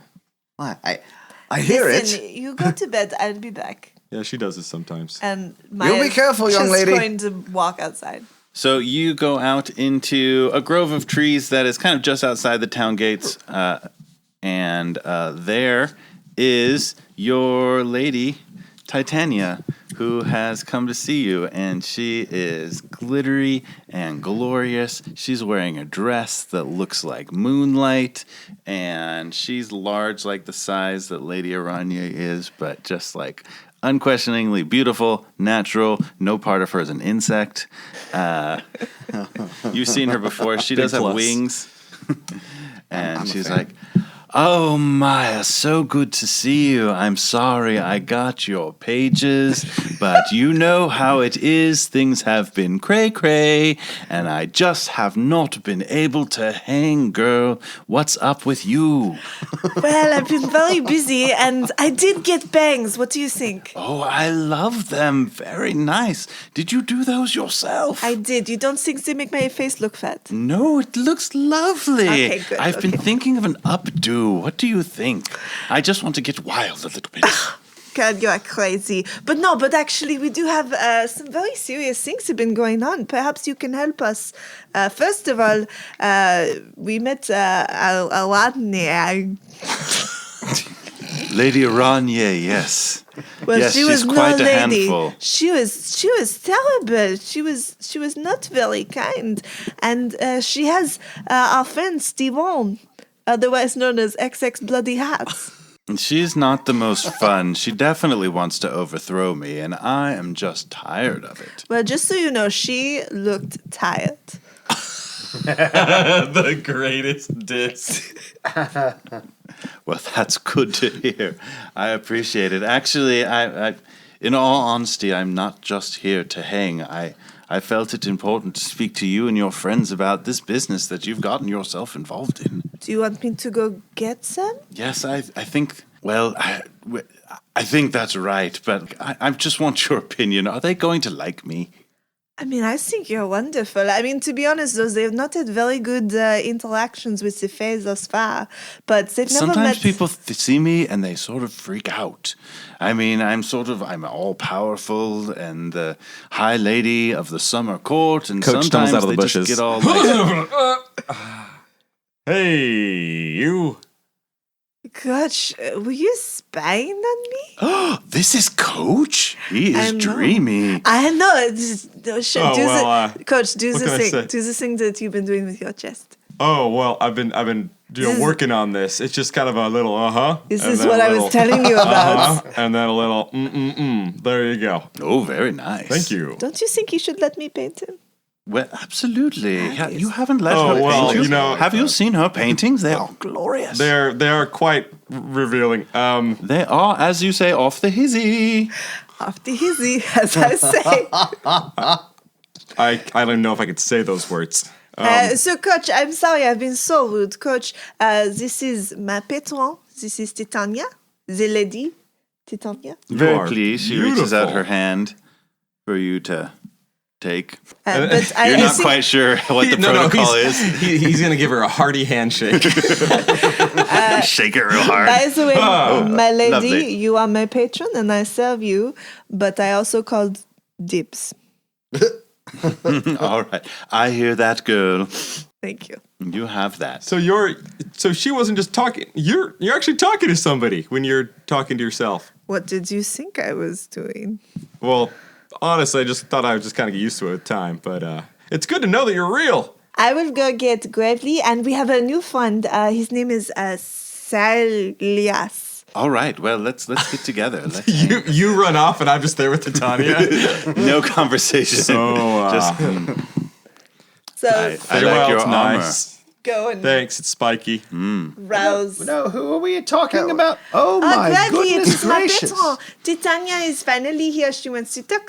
[SPEAKER 7] I hear
[SPEAKER 2] Listen,
[SPEAKER 7] it.
[SPEAKER 2] you go to bed. I'll be back.
[SPEAKER 6] Yeah, she does this sometimes.
[SPEAKER 2] And
[SPEAKER 7] You'll
[SPEAKER 2] Maya's
[SPEAKER 7] be careful, young
[SPEAKER 2] just
[SPEAKER 7] lady.
[SPEAKER 2] going to walk outside.
[SPEAKER 3] So you go out into a grove of trees that is kind of just outside the town gates, and there is your lady, Titania, who has come to see you, and she is glittery and glorious. She's wearing a dress that looks like moonlight, and she's large, like the size that Lady Aranya is, but just like unquestioningly beautiful, natural. No part of her is an insect. You've seen her before. She does have
[SPEAKER 6] plus.
[SPEAKER 3] wings. And she's like, "Oh, Maya, so good to see you. I'm sorry I got your pages, but you know how it is. Things have been cray-cray, and I just have not been able to hang, girl. What's up with you?"
[SPEAKER 2] Well, I've been very busy, and I did get bangs. What do you think?
[SPEAKER 3] "Oh, I love them. Very nice. Did you do those yourself?"
[SPEAKER 2] I did. You don't think they make my face look fat?
[SPEAKER 3] No, it looks lovely.
[SPEAKER 2] Okay, good,
[SPEAKER 3] I've been
[SPEAKER 2] okay.
[SPEAKER 3] thinking of an updo. What do you think? I just want to get wild a little bit.
[SPEAKER 2] God, you are crazy. But no, but actually, we do have some very serious things have been going on. Perhaps you can help us. First of all, we met a Gardner.
[SPEAKER 3] Lady Aranya, yes.
[SPEAKER 2] Well,
[SPEAKER 3] yes,
[SPEAKER 2] she
[SPEAKER 3] she's
[SPEAKER 2] was
[SPEAKER 3] quite
[SPEAKER 2] no
[SPEAKER 3] a
[SPEAKER 2] lady.
[SPEAKER 3] handful.
[SPEAKER 2] She was terrible. She was not very kind, and she has our friend Steven, otherwise known as XX Bloody Hats.
[SPEAKER 3] She's not the most fun. She definitely wants to overthrow me, and I am just tired of it.
[SPEAKER 2] Well, just so you know, she looked tired.
[SPEAKER 8] The greatest diss.
[SPEAKER 3] Well, that's good to hear. I appreciate it. Actually, I in all honesty, I'm not just here to hang. I felt it important to speak to you and your friends about this business that you've gotten yourself involved in.
[SPEAKER 2] Do you want me to go get some?
[SPEAKER 3] Yes, I think, well, I think that's right, but I just want your opinion. Are they going to like me?
[SPEAKER 2] I mean, I think you're wonderful. I mean, to be honest, though, they've not had very good interactions with the Fays thus far, but they've never
[SPEAKER 3] Sometimes
[SPEAKER 2] met...
[SPEAKER 3] people see me and they sort of freak out. I mean, I'm all powerful and the high lady of the summer court, and
[SPEAKER 6] Coach
[SPEAKER 3] sometimes
[SPEAKER 6] stumbles out of the
[SPEAKER 3] they just
[SPEAKER 6] bushes.
[SPEAKER 3] get all like,
[SPEAKER 6] Hey, you.
[SPEAKER 2] Gosh, were you spying on me?
[SPEAKER 3] oh, this is Coach? He
[SPEAKER 2] I
[SPEAKER 3] is
[SPEAKER 2] know.
[SPEAKER 3] dreamy.
[SPEAKER 2] I know. Coach, do
[SPEAKER 6] what
[SPEAKER 2] the
[SPEAKER 6] can I
[SPEAKER 2] thing.
[SPEAKER 6] say?
[SPEAKER 2] Do the thing that you've been doing with your chest.
[SPEAKER 6] Oh, well, I've been working on this. It's just kind of a little
[SPEAKER 2] This
[SPEAKER 6] and
[SPEAKER 2] is
[SPEAKER 6] then
[SPEAKER 2] what
[SPEAKER 6] a
[SPEAKER 2] I
[SPEAKER 6] little
[SPEAKER 2] was telling you about.
[SPEAKER 6] and then a little There you go.
[SPEAKER 3] Oh, very nice.
[SPEAKER 6] Thank you.
[SPEAKER 2] Don't you think you should let me paint him?
[SPEAKER 3] Well, absolutely.
[SPEAKER 2] Nice.
[SPEAKER 3] You haven't let
[SPEAKER 6] Oh,
[SPEAKER 3] her
[SPEAKER 6] well,
[SPEAKER 3] paint you.
[SPEAKER 6] you know,
[SPEAKER 3] Have you seen her paintings? They are glorious.
[SPEAKER 6] They are quite revealing.
[SPEAKER 3] They are, as you say, off the hizzy.
[SPEAKER 2] Off the hizzy, as I say.
[SPEAKER 6] I don't know if I could say those words.
[SPEAKER 2] So, Coach, I'm sorry, I've been so rude. Coach, this is my patron. This is Titania, the lady. Titania.
[SPEAKER 3] Very
[SPEAKER 6] are
[SPEAKER 3] pleased. She reaches out
[SPEAKER 6] beautiful.
[SPEAKER 3] her hand for you to take.
[SPEAKER 2] But
[SPEAKER 3] You're
[SPEAKER 2] I
[SPEAKER 3] not
[SPEAKER 2] think
[SPEAKER 3] quite sure what the protocol is.
[SPEAKER 6] He's gonna give her a hearty handshake.
[SPEAKER 3] Shake it real hard.
[SPEAKER 2] By the way, my lady,
[SPEAKER 3] lovely.
[SPEAKER 2] you are my patron and I serve you, but I also called dibs.
[SPEAKER 3] All right. I hear that, girl.
[SPEAKER 2] Thank you.
[SPEAKER 3] You have that.
[SPEAKER 6] So she wasn't just talking. You're actually talking to somebody when you're talking to yourself.
[SPEAKER 2] What did you think I was doing?
[SPEAKER 6] Well, honestly, I just thought I would just kind of get used to it with time. But it's good to know that you're real.
[SPEAKER 2] I will go get Gravely, and we have a new friend. His name is Saeleas.
[SPEAKER 3] All right. Well, let's get together. Let's hang.
[SPEAKER 6] You run off, and I'm just there with Titania.
[SPEAKER 3] No conversation.
[SPEAKER 6] So,
[SPEAKER 3] just
[SPEAKER 2] So
[SPEAKER 3] I like
[SPEAKER 6] Farewell,
[SPEAKER 3] your
[SPEAKER 6] it's
[SPEAKER 3] armor.
[SPEAKER 6] nice.
[SPEAKER 2] go and
[SPEAKER 6] Thanks, it's spiky.
[SPEAKER 2] rouse.
[SPEAKER 5] No, who are we talking about? Oh my
[SPEAKER 2] Gladly, it
[SPEAKER 5] goodness
[SPEAKER 2] is my
[SPEAKER 5] gracious!
[SPEAKER 2] patron. Titania is finally here. She wants to talk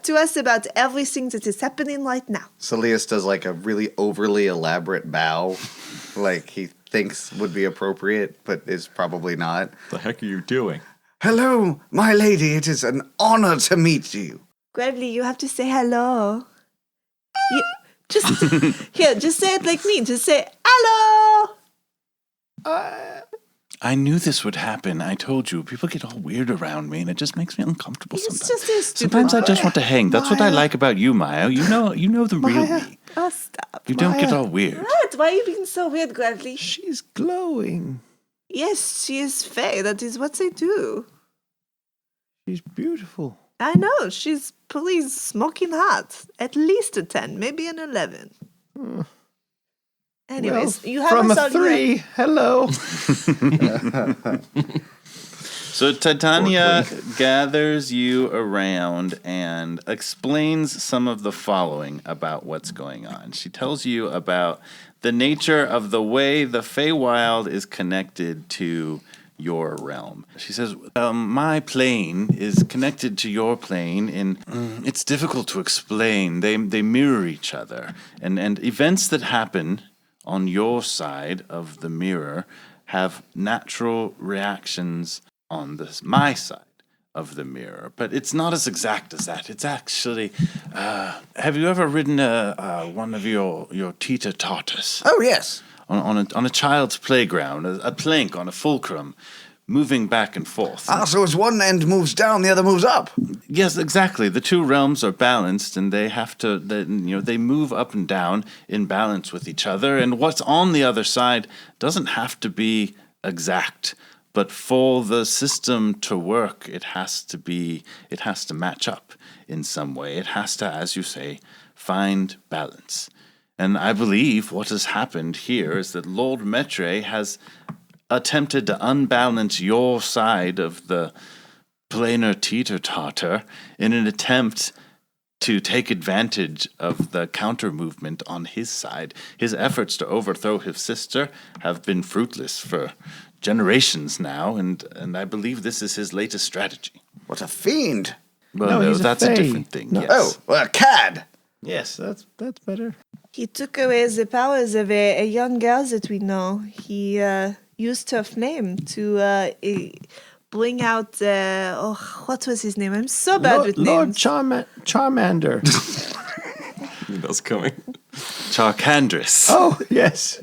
[SPEAKER 2] to us about everything that is happening right now.
[SPEAKER 7] Saeleas does like a really overly elaborate bow, like he thinks would be appropriate, but is probably not.
[SPEAKER 6] What the heck are you doing?
[SPEAKER 7] Hello, my lady. It is an honor to meet you.
[SPEAKER 2] Gravely, you have to say hello. Just say it like me. Just say hello.
[SPEAKER 3] I knew this would happen. I told you. People get all weird around me, and it just makes me uncomfortable
[SPEAKER 2] It's
[SPEAKER 3] sometimes.
[SPEAKER 2] just a stupid.
[SPEAKER 3] Sometimes I just want to hang. That's what I
[SPEAKER 5] Maya.
[SPEAKER 3] like about you, Maya. You know the real me.
[SPEAKER 2] Oh, stop.
[SPEAKER 3] You don't get
[SPEAKER 5] Maya.
[SPEAKER 3] all weird.
[SPEAKER 2] What? Why are you being so weird, Gravely?
[SPEAKER 5] She's glowing.
[SPEAKER 2] Yes, she is Fae. That is what they do.
[SPEAKER 5] She's beautiful.
[SPEAKER 2] I know. She's pretty smoking hot. At least a 10, maybe an 11. Anyways,
[SPEAKER 5] Well,
[SPEAKER 2] you have
[SPEAKER 5] from
[SPEAKER 2] us
[SPEAKER 5] a
[SPEAKER 2] all
[SPEAKER 5] 3.
[SPEAKER 2] here.
[SPEAKER 5] Hello.
[SPEAKER 3] So Titania gathers you around and explains some of the following about what's going on. She tells you about the nature of the way the Feywild is connected to your realm. She says, my plane is connected to your plane, and it's difficult to explain. They mirror each other. And events that happen on your side of the mirror have natural reactions on my side of the mirror. But it's not as exact as that. It's actually, have you ever ridden one of your Tita Tortoise?
[SPEAKER 7] Oh yes.
[SPEAKER 3] On a child's playground, a plank on a fulcrum, moving back and forth.
[SPEAKER 7] So as one end moves down, the other moves up.
[SPEAKER 3] Yes, exactly. The two realms are balanced, and they have to. They move up and down in balance with each other. And what's on the other side doesn't have to be exact, but for the system to work, it has to match up in some way. It has to, as you say, find balance. And I believe what has happened here is that Lord Metre has attempted to unbalance your side of the planar teeter-totter in an attempt to take advantage of the counter movement on his side. His efforts to overthrow his sister have been fruitless for generations now, and I believe this is his latest strategy.
[SPEAKER 7] What a fiend.
[SPEAKER 3] Well,
[SPEAKER 5] No, he's a
[SPEAKER 3] that's a
[SPEAKER 5] fae.
[SPEAKER 3] different thing,
[SPEAKER 5] No.
[SPEAKER 3] yes.
[SPEAKER 7] Oh, well, a cad.
[SPEAKER 5] Yes, that's better.
[SPEAKER 2] He took away the powers of a young girl that we know. He used her name to bring out, what was his name? I'm so bad with
[SPEAKER 5] Lord
[SPEAKER 2] names.
[SPEAKER 5] Charmander.
[SPEAKER 6] Knew that was coming.
[SPEAKER 3] Charcandris.
[SPEAKER 5] Oh, yes.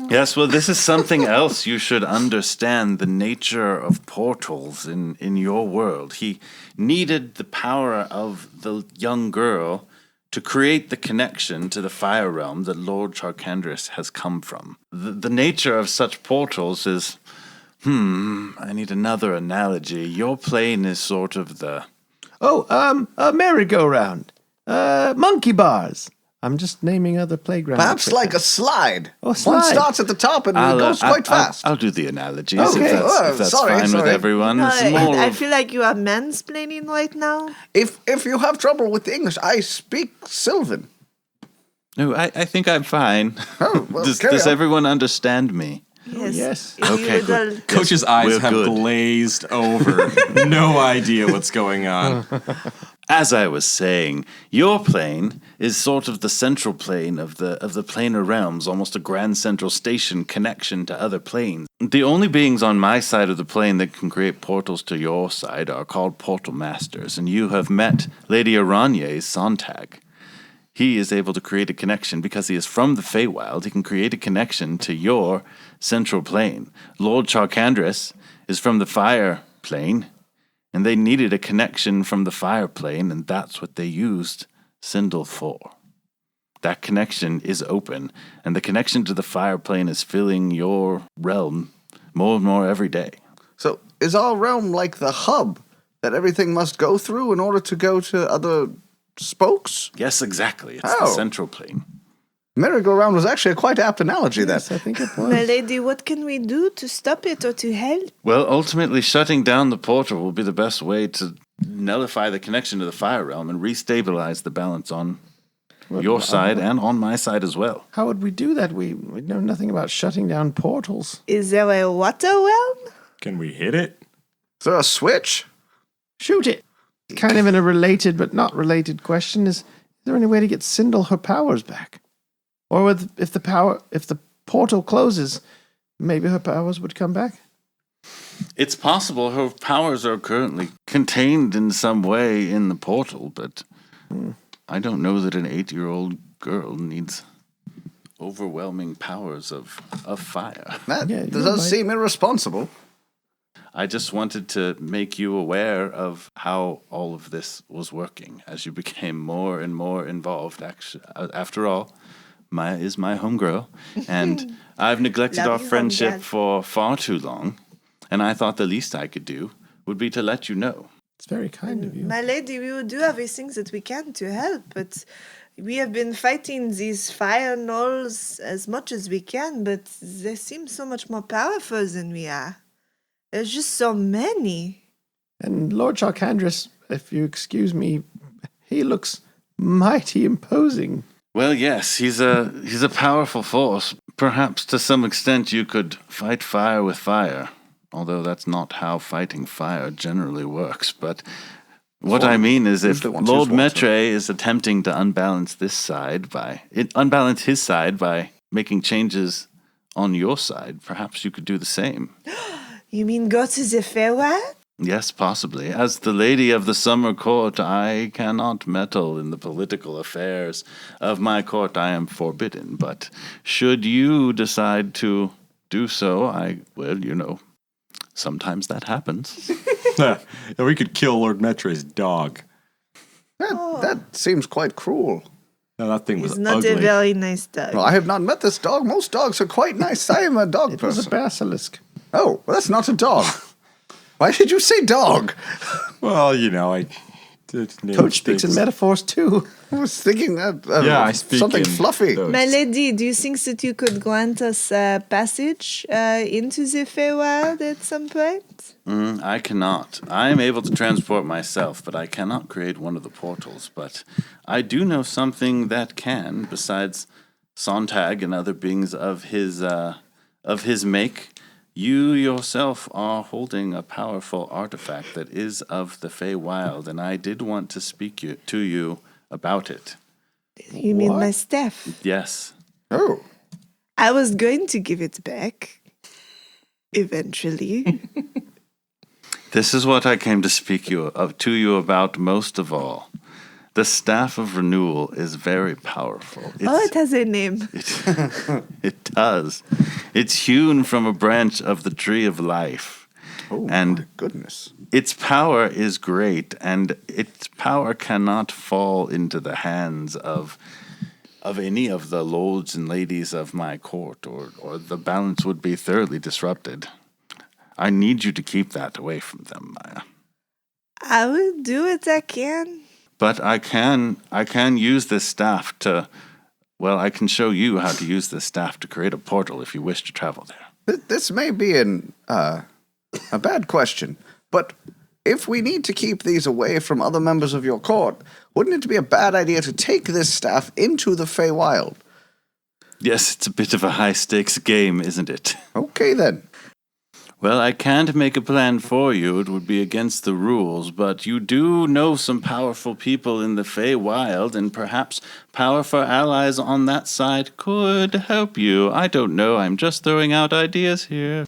[SPEAKER 3] Yes, well, this is something else you should understand, the nature of portals in your world. He needed the power of the young girl to create the connection to the fire realm that Lord Charcandris has come from. The nature of such portals is, I need another analogy. Your plane is sort of the...
[SPEAKER 5] A merry-go-round. Monkey bars. I'm just naming other playgrounds.
[SPEAKER 7] Perhaps like a slide.
[SPEAKER 5] Oh,
[SPEAKER 7] One
[SPEAKER 5] slide.
[SPEAKER 7] starts at the top and it goes quite fast.
[SPEAKER 3] I'll do the analogies
[SPEAKER 5] Okay.
[SPEAKER 3] if that's fine with everyone. It's more
[SPEAKER 2] I
[SPEAKER 3] of-
[SPEAKER 2] feel like you are mansplaining right now.
[SPEAKER 7] If you have trouble with the English, I speak Sylvan.
[SPEAKER 3] No, I think I'm fine.
[SPEAKER 7] Oh, well,
[SPEAKER 3] does
[SPEAKER 7] carry on.
[SPEAKER 3] everyone understand me?
[SPEAKER 2] Yes.
[SPEAKER 5] yes.
[SPEAKER 2] If you
[SPEAKER 3] Okay,
[SPEAKER 2] would,
[SPEAKER 3] good.
[SPEAKER 6] Coach's eyes
[SPEAKER 3] we're
[SPEAKER 6] have
[SPEAKER 3] good.
[SPEAKER 6] glazed over. No idea what's going on.
[SPEAKER 3] As I was saying, your plane is sort of the central plane of the planar realms, almost a grand central station connection to other planes. The only beings on my side of the plane that can create portals to your side are called portal masters, and you have met Lady Aranye's Sontag. He is able to create a connection because he is from the Feywild. He can create a connection to your central plane. Lord Charcandris is from the fire plane, and they needed a connection from the fire plane, and that's what they used Sindel for. That connection is open, and the connection to the fire plane is filling your realm more and more every day.
[SPEAKER 7] So is our realm like the hub that everything must go through in order to go to other spokes?
[SPEAKER 3] Yes, exactly. It's the
[SPEAKER 7] Oh.
[SPEAKER 3] central plane.
[SPEAKER 7] Merry-go-round was actually a quite apt analogy
[SPEAKER 5] Yes,
[SPEAKER 7] then.
[SPEAKER 5] I think it
[SPEAKER 2] My
[SPEAKER 5] was.
[SPEAKER 2] lady, what can we do to stop it or to help?
[SPEAKER 3] Well, ultimately, shutting down the portal will be the best way to nullify the connection to the fire realm and restabilize the balance on your side and on my side as well.
[SPEAKER 5] How would we do that? We know nothing about shutting down portals.
[SPEAKER 2] Is there a water realm?
[SPEAKER 6] Can we hit it?
[SPEAKER 7] Is there a switch?
[SPEAKER 5] Shoot it. Kind of in a related but not related question, is there any way to get Sindel her powers back? Or if the portal closes, maybe her powers would come back?
[SPEAKER 3] It's possible her powers are currently contained in some way in the portal, but I don't know that an 8-year-old girl needs overwhelming powers of fire.
[SPEAKER 7] That
[SPEAKER 5] Yeah, you're
[SPEAKER 7] does
[SPEAKER 5] right.
[SPEAKER 7] seem irresponsible.
[SPEAKER 3] I just wanted to make you aware of how all of this was working as you became more and more involved. Actually, after all, Maya is my homegirl, and I've neglected
[SPEAKER 2] Love
[SPEAKER 3] our
[SPEAKER 2] you,
[SPEAKER 3] friendship
[SPEAKER 2] homegirl.
[SPEAKER 3] for far too long, and I thought the least I could do would be to let you know.
[SPEAKER 5] It's very kind of you.
[SPEAKER 2] My lady, we will do everything that we can to help, but we have been fighting these fire gnolls as much as we can, but they seem so much more powerful than we are. There's just so many.
[SPEAKER 5] And Lord Charcandris, if you excuse me, he looks mighty imposing.
[SPEAKER 3] Well, yes, he's a powerful force. Perhaps to some extent you could fight fire with fire, although that's not how fighting fire generally works. But what I mean is, if
[SPEAKER 7] usually want to
[SPEAKER 3] Lord
[SPEAKER 7] use water.
[SPEAKER 3] Metre is attempting to unbalance his side by making changes on your side, perhaps you could do the same.
[SPEAKER 2] You mean go to the Feywild?
[SPEAKER 3] Yes, possibly. As the lady of the summer court, I cannot meddle in the political affairs of my court. I am forbidden. But should you decide to do so, sometimes that happens.
[SPEAKER 6] We could kill Lord Metre's dog.
[SPEAKER 7] That seems quite cruel.
[SPEAKER 6] No, that thing was
[SPEAKER 2] It's not
[SPEAKER 6] ugly.
[SPEAKER 2] a very nice dog.
[SPEAKER 7] Well, I have not met this dog. Most dogs are quite nice. I am a dog
[SPEAKER 5] It was a
[SPEAKER 7] person.
[SPEAKER 5] basilisk.
[SPEAKER 7] Oh, well, that's not a dog. Why did you say dog?
[SPEAKER 6] Well, you know,
[SPEAKER 5] Coach speaks in metaphors too.
[SPEAKER 7] I was thinking that
[SPEAKER 6] I speak
[SPEAKER 7] something
[SPEAKER 6] in
[SPEAKER 7] fluffy.
[SPEAKER 6] those.
[SPEAKER 2] My lady, do you think that you could grant us passage into the Feywild at some point?
[SPEAKER 3] I cannot. I am able to transport myself, but I cannot create one of the portals. But I do know something that can, besides Sontag and other beings of his make. You yourself are holding a powerful artifact that is of the Feywild, and I did want to speak to you about it.
[SPEAKER 2] You mean my staff?
[SPEAKER 3] Yes.
[SPEAKER 7] Oh.
[SPEAKER 2] I was going to give it back. Eventually.
[SPEAKER 3] This is what I came to speak to you about most of all. The Staff of Renewal is very powerful.
[SPEAKER 2] It has a name.
[SPEAKER 3] It does. It's hewn from a branch of the Tree of Life.
[SPEAKER 7] Oh,
[SPEAKER 3] and
[SPEAKER 7] my goodness.
[SPEAKER 3] Its power is great, and its power cannot fall into the hands of any of the lords and ladies of my court, or the balance would be thoroughly disrupted. I need you to keep that away from them, Maya.
[SPEAKER 2] I will do what I can.
[SPEAKER 3] But I can use this staff to, well, I can show you how to use this staff to create a portal if you wish to travel there.
[SPEAKER 7] This may be a bad question, but if we need to keep these away from other members of your court, wouldn't it be a bad idea to take this staff into the Feywild?
[SPEAKER 3] Yes, it's a bit of a high-stakes game, isn't it?
[SPEAKER 7] Okay, then.
[SPEAKER 3] Well, I can't make a plan for you. It would be against the rules, but you do know some powerful people in the Feywild, and perhaps powerful allies on that side could help you. I don't know. I'm just throwing out ideas here.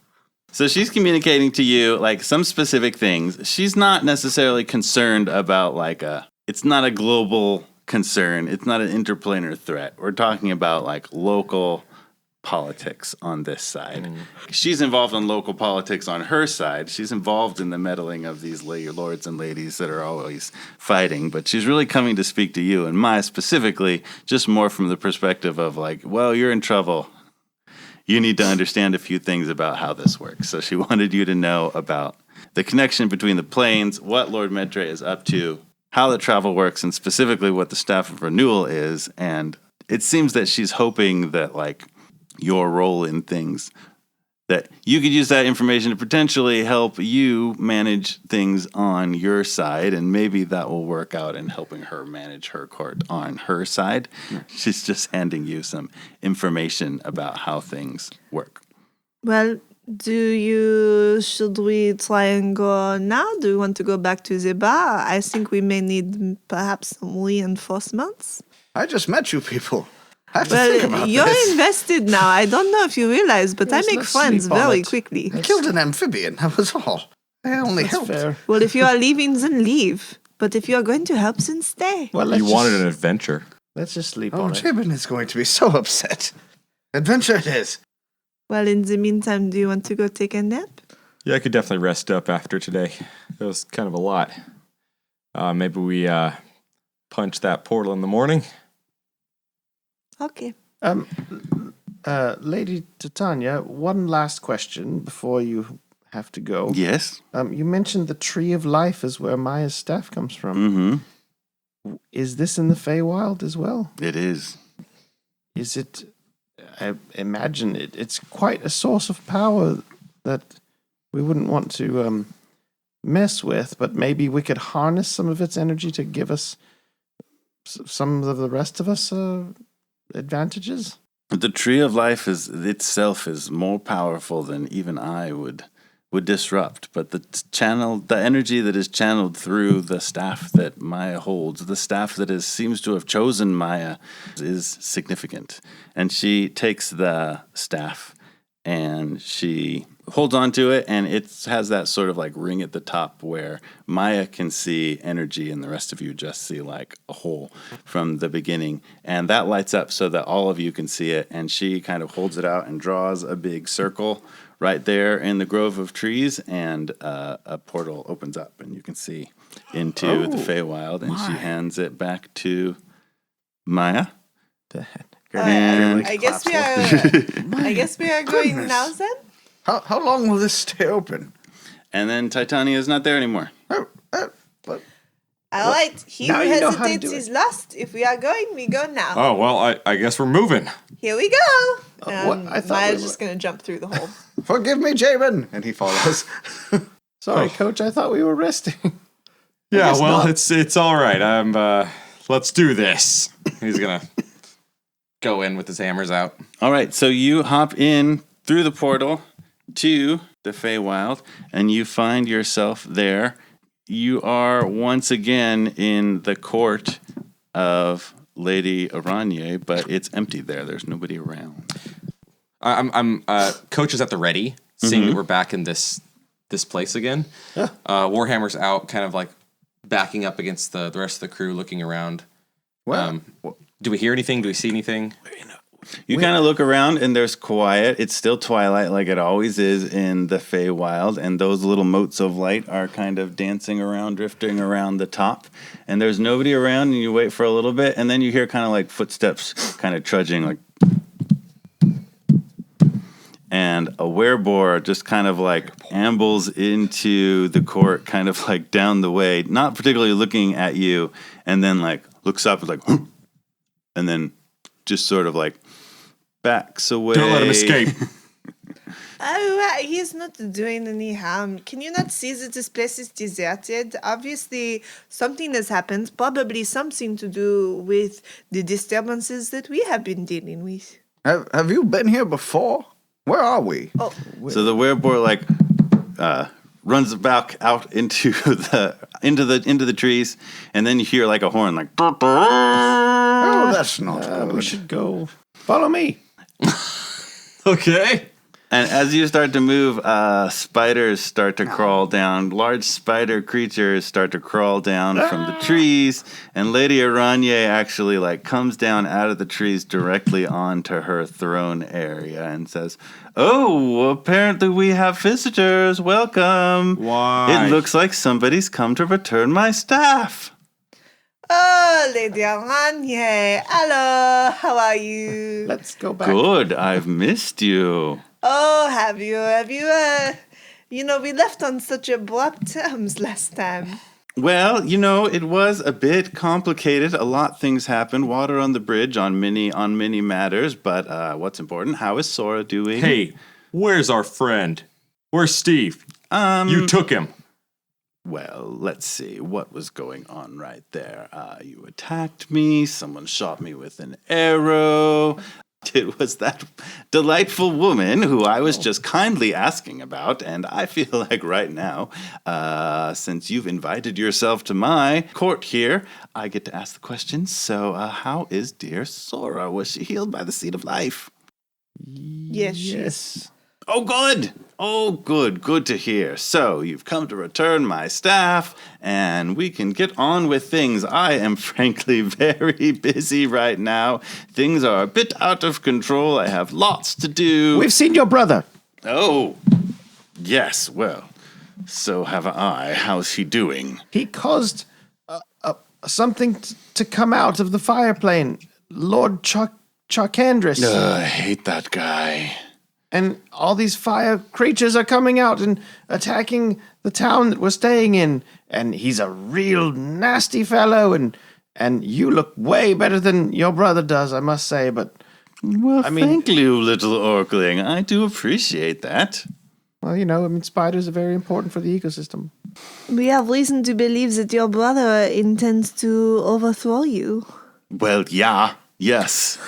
[SPEAKER 3] So she's communicating to you, like, some specific things. She's not necessarily concerned about, it's not a global concern. It's not an interplanar threat. We're talking about, local politics on this side. She's involved in local politics on her side. She's involved in the meddling of these lords and ladies that are always fighting, but she's really coming to speak to you, and Maya specifically, just more from the perspective of well, you're in trouble. You need to understand a few things about how this works. So she wanted you to know about the connection between the planes, what Lord Medre is up to, how the travel works, and specifically what the Staff of Renewal is. And it seems that she's hoping that, your role in things, that you could use that information to potentially help you manage things on your side, and maybe that will work out in helping her manage her court on her side. She's just handing you some information about how things work.
[SPEAKER 2] Well, should we try and go now? Do you want to go back to the bar? I think we may need perhaps some reinforcements.
[SPEAKER 7] I just met you people. I have to think about
[SPEAKER 2] you're
[SPEAKER 7] this.
[SPEAKER 2] invested now. I don't know if you realize, but I make
[SPEAKER 5] let's
[SPEAKER 2] friends
[SPEAKER 5] sleep on
[SPEAKER 2] very
[SPEAKER 5] it.
[SPEAKER 2] quickly.
[SPEAKER 7] I killed an amphibian, that was all. I only helped.
[SPEAKER 5] Fair.
[SPEAKER 2] Well, if you are leaving, then leave. But if you are going to help, then stay.
[SPEAKER 5] Well,
[SPEAKER 6] You wanted an adventure.
[SPEAKER 5] Let's just sleep
[SPEAKER 7] Oh,
[SPEAKER 5] on it.
[SPEAKER 7] Jabin is going to be so upset. Adventure it is.
[SPEAKER 2] Well, in the meantime, do you want to go take a nap?
[SPEAKER 6] Yeah, I could definitely rest up after today. It was kind of a lot. Maybe we punch that portal in the morning.
[SPEAKER 2] Okay.
[SPEAKER 5] Lady Titania, one last question before you have to go.
[SPEAKER 3] Yes?
[SPEAKER 5] You mentioned the Tree of Life is where Maya's staff comes from.
[SPEAKER 3] Mm-hmm.
[SPEAKER 5] Is this in the Feywild as well?
[SPEAKER 3] It is.
[SPEAKER 5] Is it? I imagine it's quite a source of power that we wouldn't want to mess with, but maybe we could harness some of its energy to give us some of the rest of us advantages.
[SPEAKER 3] The Tree of Life itself is more powerful than even I would disrupt, but the energy that is channeled through the staff that Maya holds, the staff that seems to have chosen Maya, is significant. And she takes the staff and she holds on to it, and it has that sort of ring at the top where Maya can see energy and the rest of you just see a hole from the beginning. And that lights up so that all of you can see it, and she kind of holds it out and draws a big circle right there in the grove of trees, and a portal opens up, and you can see into the Feywild, and she hands it back to Maya.
[SPEAKER 2] I guess we are going now then.
[SPEAKER 7] How long will this stay open?
[SPEAKER 3] And then Titania is not there anymore.
[SPEAKER 7] But
[SPEAKER 2] All right. He
[SPEAKER 5] Now
[SPEAKER 2] who
[SPEAKER 5] you know how to
[SPEAKER 2] hesitates
[SPEAKER 5] do
[SPEAKER 2] is lost. If we are going, we go now.
[SPEAKER 6] Oh, well, I guess we're moving.
[SPEAKER 2] Here we go.
[SPEAKER 5] what? I thought
[SPEAKER 2] Maya's
[SPEAKER 5] we were-
[SPEAKER 2] just going to jump through the hole.
[SPEAKER 7] Forgive me, Jabin. And he follows.
[SPEAKER 5] Sorry, Coach. I thought we were resting.
[SPEAKER 6] Yeah,
[SPEAKER 5] guess
[SPEAKER 6] well,
[SPEAKER 5] not.
[SPEAKER 6] it's all right. Let's do this. He's gonna go in with his hammers out.
[SPEAKER 3] All right, so you hop in through the portal to the Feywild, and you find yourself there. You are once again in the court of Lady Aranye, but it's empty there. There's nobody around.
[SPEAKER 6] I'm Coach is at the ready, seeing that we're back in this place again. Warhammer's out, kind of like backing up against the rest of the crew, looking around.
[SPEAKER 7] Well,
[SPEAKER 6] Do we hear anything? Do we see anything?
[SPEAKER 3] You kind of look around, and there's quiet. It's still twilight, like it always is in the Feywild, and those little motes of light are kind of dancing around, drifting around the top. And there's nobody around, and you wait for a little bit, and then you hear kind of like footsteps, kind of trudging, like. And a werebore just kind of like ambles into the court, kind of like down the way, not particularly looking at you, and then like looks up and like, and then just sort of like backs away.
[SPEAKER 6] Don't let him escape.
[SPEAKER 2] Oh, he's not doing any harm. Can you not see that this place is deserted? Obviously, something has happened, probably something to do with the disturbances that we have been dealing with.
[SPEAKER 7] have you been here before? Where are we?
[SPEAKER 2] Oh,
[SPEAKER 3] So the werebore like runs back out into the trees, and then you hear like a horn, like.
[SPEAKER 7] Oh, that's not
[SPEAKER 5] We
[SPEAKER 7] good.
[SPEAKER 5] should go. Follow me.
[SPEAKER 6] Okay.
[SPEAKER 3] And as you start to move, spiders start to crawl down. Large spider creatures start to crawl down from the trees, and Lady Aranye actually like comes down out of the trees directly onto her throne area and says, "Oh, apparently we have visitors. Welcome.
[SPEAKER 6] Why?
[SPEAKER 3] It looks like somebody's come to return my staff."
[SPEAKER 2] oh, Lady Aranye. Hello, how are you?
[SPEAKER 5] Let's go back.
[SPEAKER 3] Good. I've missed you.
[SPEAKER 2] Oh, have you, we left on such abrupt terms last time.
[SPEAKER 3] Well, it was a bit complicated. A lot of things happened. Water on the bridge on many matters. But what's important? How is Sora doing?
[SPEAKER 6] Hey, where's our friend? Where's Steve? You took him.
[SPEAKER 3] Well, let's see. What was going on right there? You attacked me. Someone shot me with an arrow. It was that delightful woman who I was just kindly asking about, and I feel like right now, since you've invited yourself to my court here, I get to ask the questions. So, how is dear Sora? Was she healed by the Seed of Life?
[SPEAKER 2] Yes.
[SPEAKER 3] Oh, good. Oh, good. Good to hear. So, you've come to return my staff, and we can get on with things. I am frankly very busy right now. Things are a bit out of control. I have lots to do.
[SPEAKER 5] We've seen your brother.
[SPEAKER 3] Oh, yes. Well, so have I. How's he doing?
[SPEAKER 5] He caused something to come out of the fire plane. Lord Charkandris.
[SPEAKER 3] I hate that guy.
[SPEAKER 5] And all these fire creatures are coming out and attacking the town that we're staying in. And he's a real nasty fellow. And you look way better than your brother does, I must say. But,
[SPEAKER 3] Well,
[SPEAKER 5] I mean-
[SPEAKER 3] thank you, little Orkling. I do appreciate that.
[SPEAKER 5] well, spiders are very important for the ecosystem.
[SPEAKER 2] We have reason to believe that your brother intends to overthrow you.
[SPEAKER 3] Well, yeah. Yes.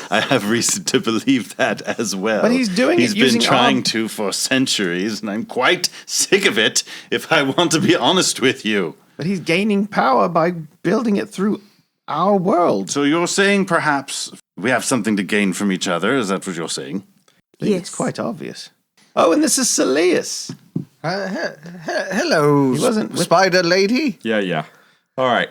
[SPEAKER 3] I have reason to believe that as well.
[SPEAKER 5] But he's doing it
[SPEAKER 3] He's
[SPEAKER 5] using
[SPEAKER 3] been trying
[SPEAKER 5] arm-
[SPEAKER 3] to for centuries, and I'm quite sick of it, if I want to be honest with you.
[SPEAKER 5] But he's gaining power by building it through our world.
[SPEAKER 3] So you're saying perhaps we have something to gain from each other? Is that what you're saying?
[SPEAKER 5] I think
[SPEAKER 2] Yes.
[SPEAKER 5] It's quite obvious. Oh, and this is Saeleas.
[SPEAKER 7] Hello,
[SPEAKER 5] He wasn't with-
[SPEAKER 7] spider lady.
[SPEAKER 6] Yeah. All right.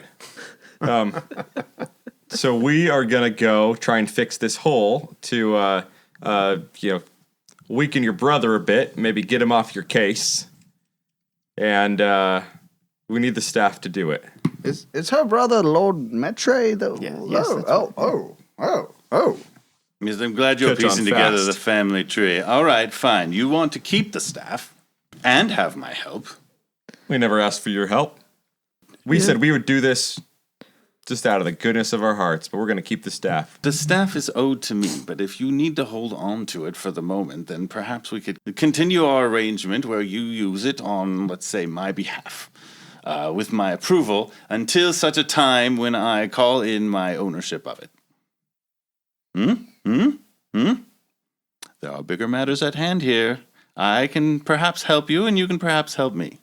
[SPEAKER 6] So we are gonna go try and fix this hole to, weaken your brother a bit, maybe get him off your case, and we need the staff to do it.
[SPEAKER 7] Is her brother Lord Metre? Though?
[SPEAKER 5] Yeah, yes, that's
[SPEAKER 7] Oh.
[SPEAKER 3] Yes, I'm glad you're
[SPEAKER 6] Catch on
[SPEAKER 3] piecing together
[SPEAKER 6] fast.
[SPEAKER 3] the family tree. All right, fine. You want to keep the staff and have my help.
[SPEAKER 6] We never asked for your help. We said we would do this just out of the goodness of our hearts, but we're going to keep the staff.
[SPEAKER 3] The staff is owed to me, but if you need to hold on to it for the moment, then perhaps we could continue our arrangement where you use it on, let's say, my behalf, with my approval, until such a time when I call in my ownership of it. There are bigger matters at hand here. I can perhaps help you, and you can perhaps help me.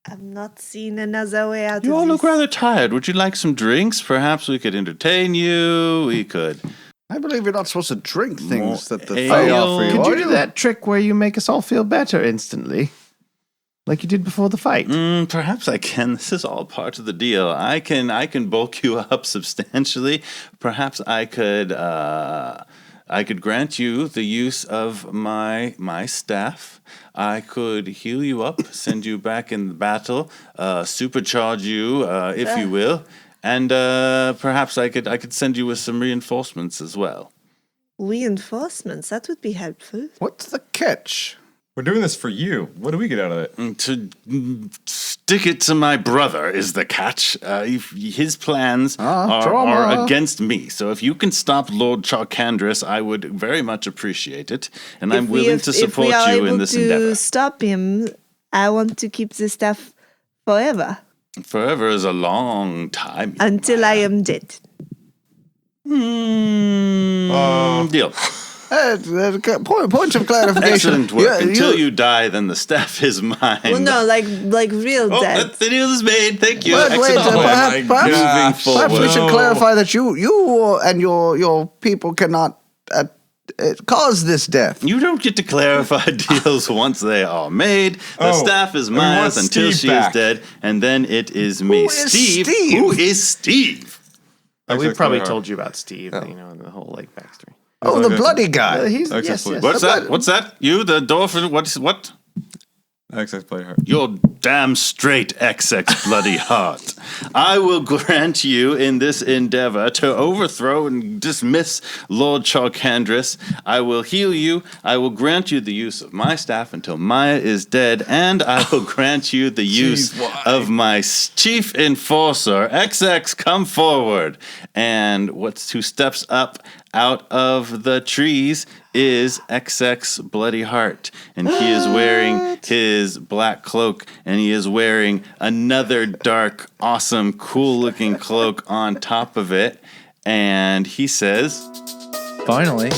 [SPEAKER 2] I'm not seeing another way out
[SPEAKER 3] You
[SPEAKER 2] of
[SPEAKER 3] all
[SPEAKER 2] this.
[SPEAKER 3] look rather tired. Would you like some drinks? Perhaps we could entertain you. We could.
[SPEAKER 7] I believe you're not supposed to drink things that the
[SPEAKER 3] ale.
[SPEAKER 7] Fae offer you.
[SPEAKER 5] Could you
[SPEAKER 7] are
[SPEAKER 5] do that trick where you make us all feel better instantly? Like you did before the fight?
[SPEAKER 3] Perhaps I can. This is all part of the deal. I can bulk you up substantially. Perhaps I could grant you the use of my staff. I could heal you up, send you back in the battle, supercharge you, if you will, and perhaps I could send you with some reinforcements as well.
[SPEAKER 2] Reinforcements, that would be helpful.
[SPEAKER 7] What's the catch?
[SPEAKER 6] We're doing this for you. What do we get out of it?
[SPEAKER 3] To stick it to my brother is the catch. His plans are against me. So if you can stop Lord Charkandris, I would very much appreciate it. And I'm willing to support you in this endeavor.
[SPEAKER 2] If we are able to stop him, I want to keep the staff forever.
[SPEAKER 3] Forever is a long time.
[SPEAKER 2] Until I am dead.
[SPEAKER 3] Deal.
[SPEAKER 7] Point of clarification.
[SPEAKER 3] Excellent work. Until you die, then the staff is mine.
[SPEAKER 2] Well, no, like real dead.
[SPEAKER 3] The deal is made. Thank you.
[SPEAKER 7] Wait,
[SPEAKER 3] Excellent.
[SPEAKER 7] perhaps we should clarify that you and your people cannot cause this death.
[SPEAKER 3] You don't get to clarify deals once they are made. The staff is mine until
[SPEAKER 6] Steve
[SPEAKER 3] she
[SPEAKER 6] back.
[SPEAKER 3] is dead, and then it is me.
[SPEAKER 7] Who is Steve?
[SPEAKER 3] Who is Steve?
[SPEAKER 5] We've probably told you about Steve, you know, the whole like backstory.
[SPEAKER 7] Oh, the bloody guy.
[SPEAKER 5] He's
[SPEAKER 6] Access
[SPEAKER 5] yes.
[SPEAKER 3] What's that? What's that? You, the dwarf? What?
[SPEAKER 6] XX play hard.
[SPEAKER 3] You're damn straight, XX bloody heart. I will grant you in this endeavor to overthrow and dismiss Lord Charkandris. I will heal you. I will grant you the use of my staff until Maya is dead, and I will grant you the use of my chief enforcer. XX, come forward. And who steps up out of the trees is XX Bloody Heart, and he is wearing his black cloak, and he is wearing another dark, awesome, cool-looking cloak on top of it, and he says,
[SPEAKER 9] Finally.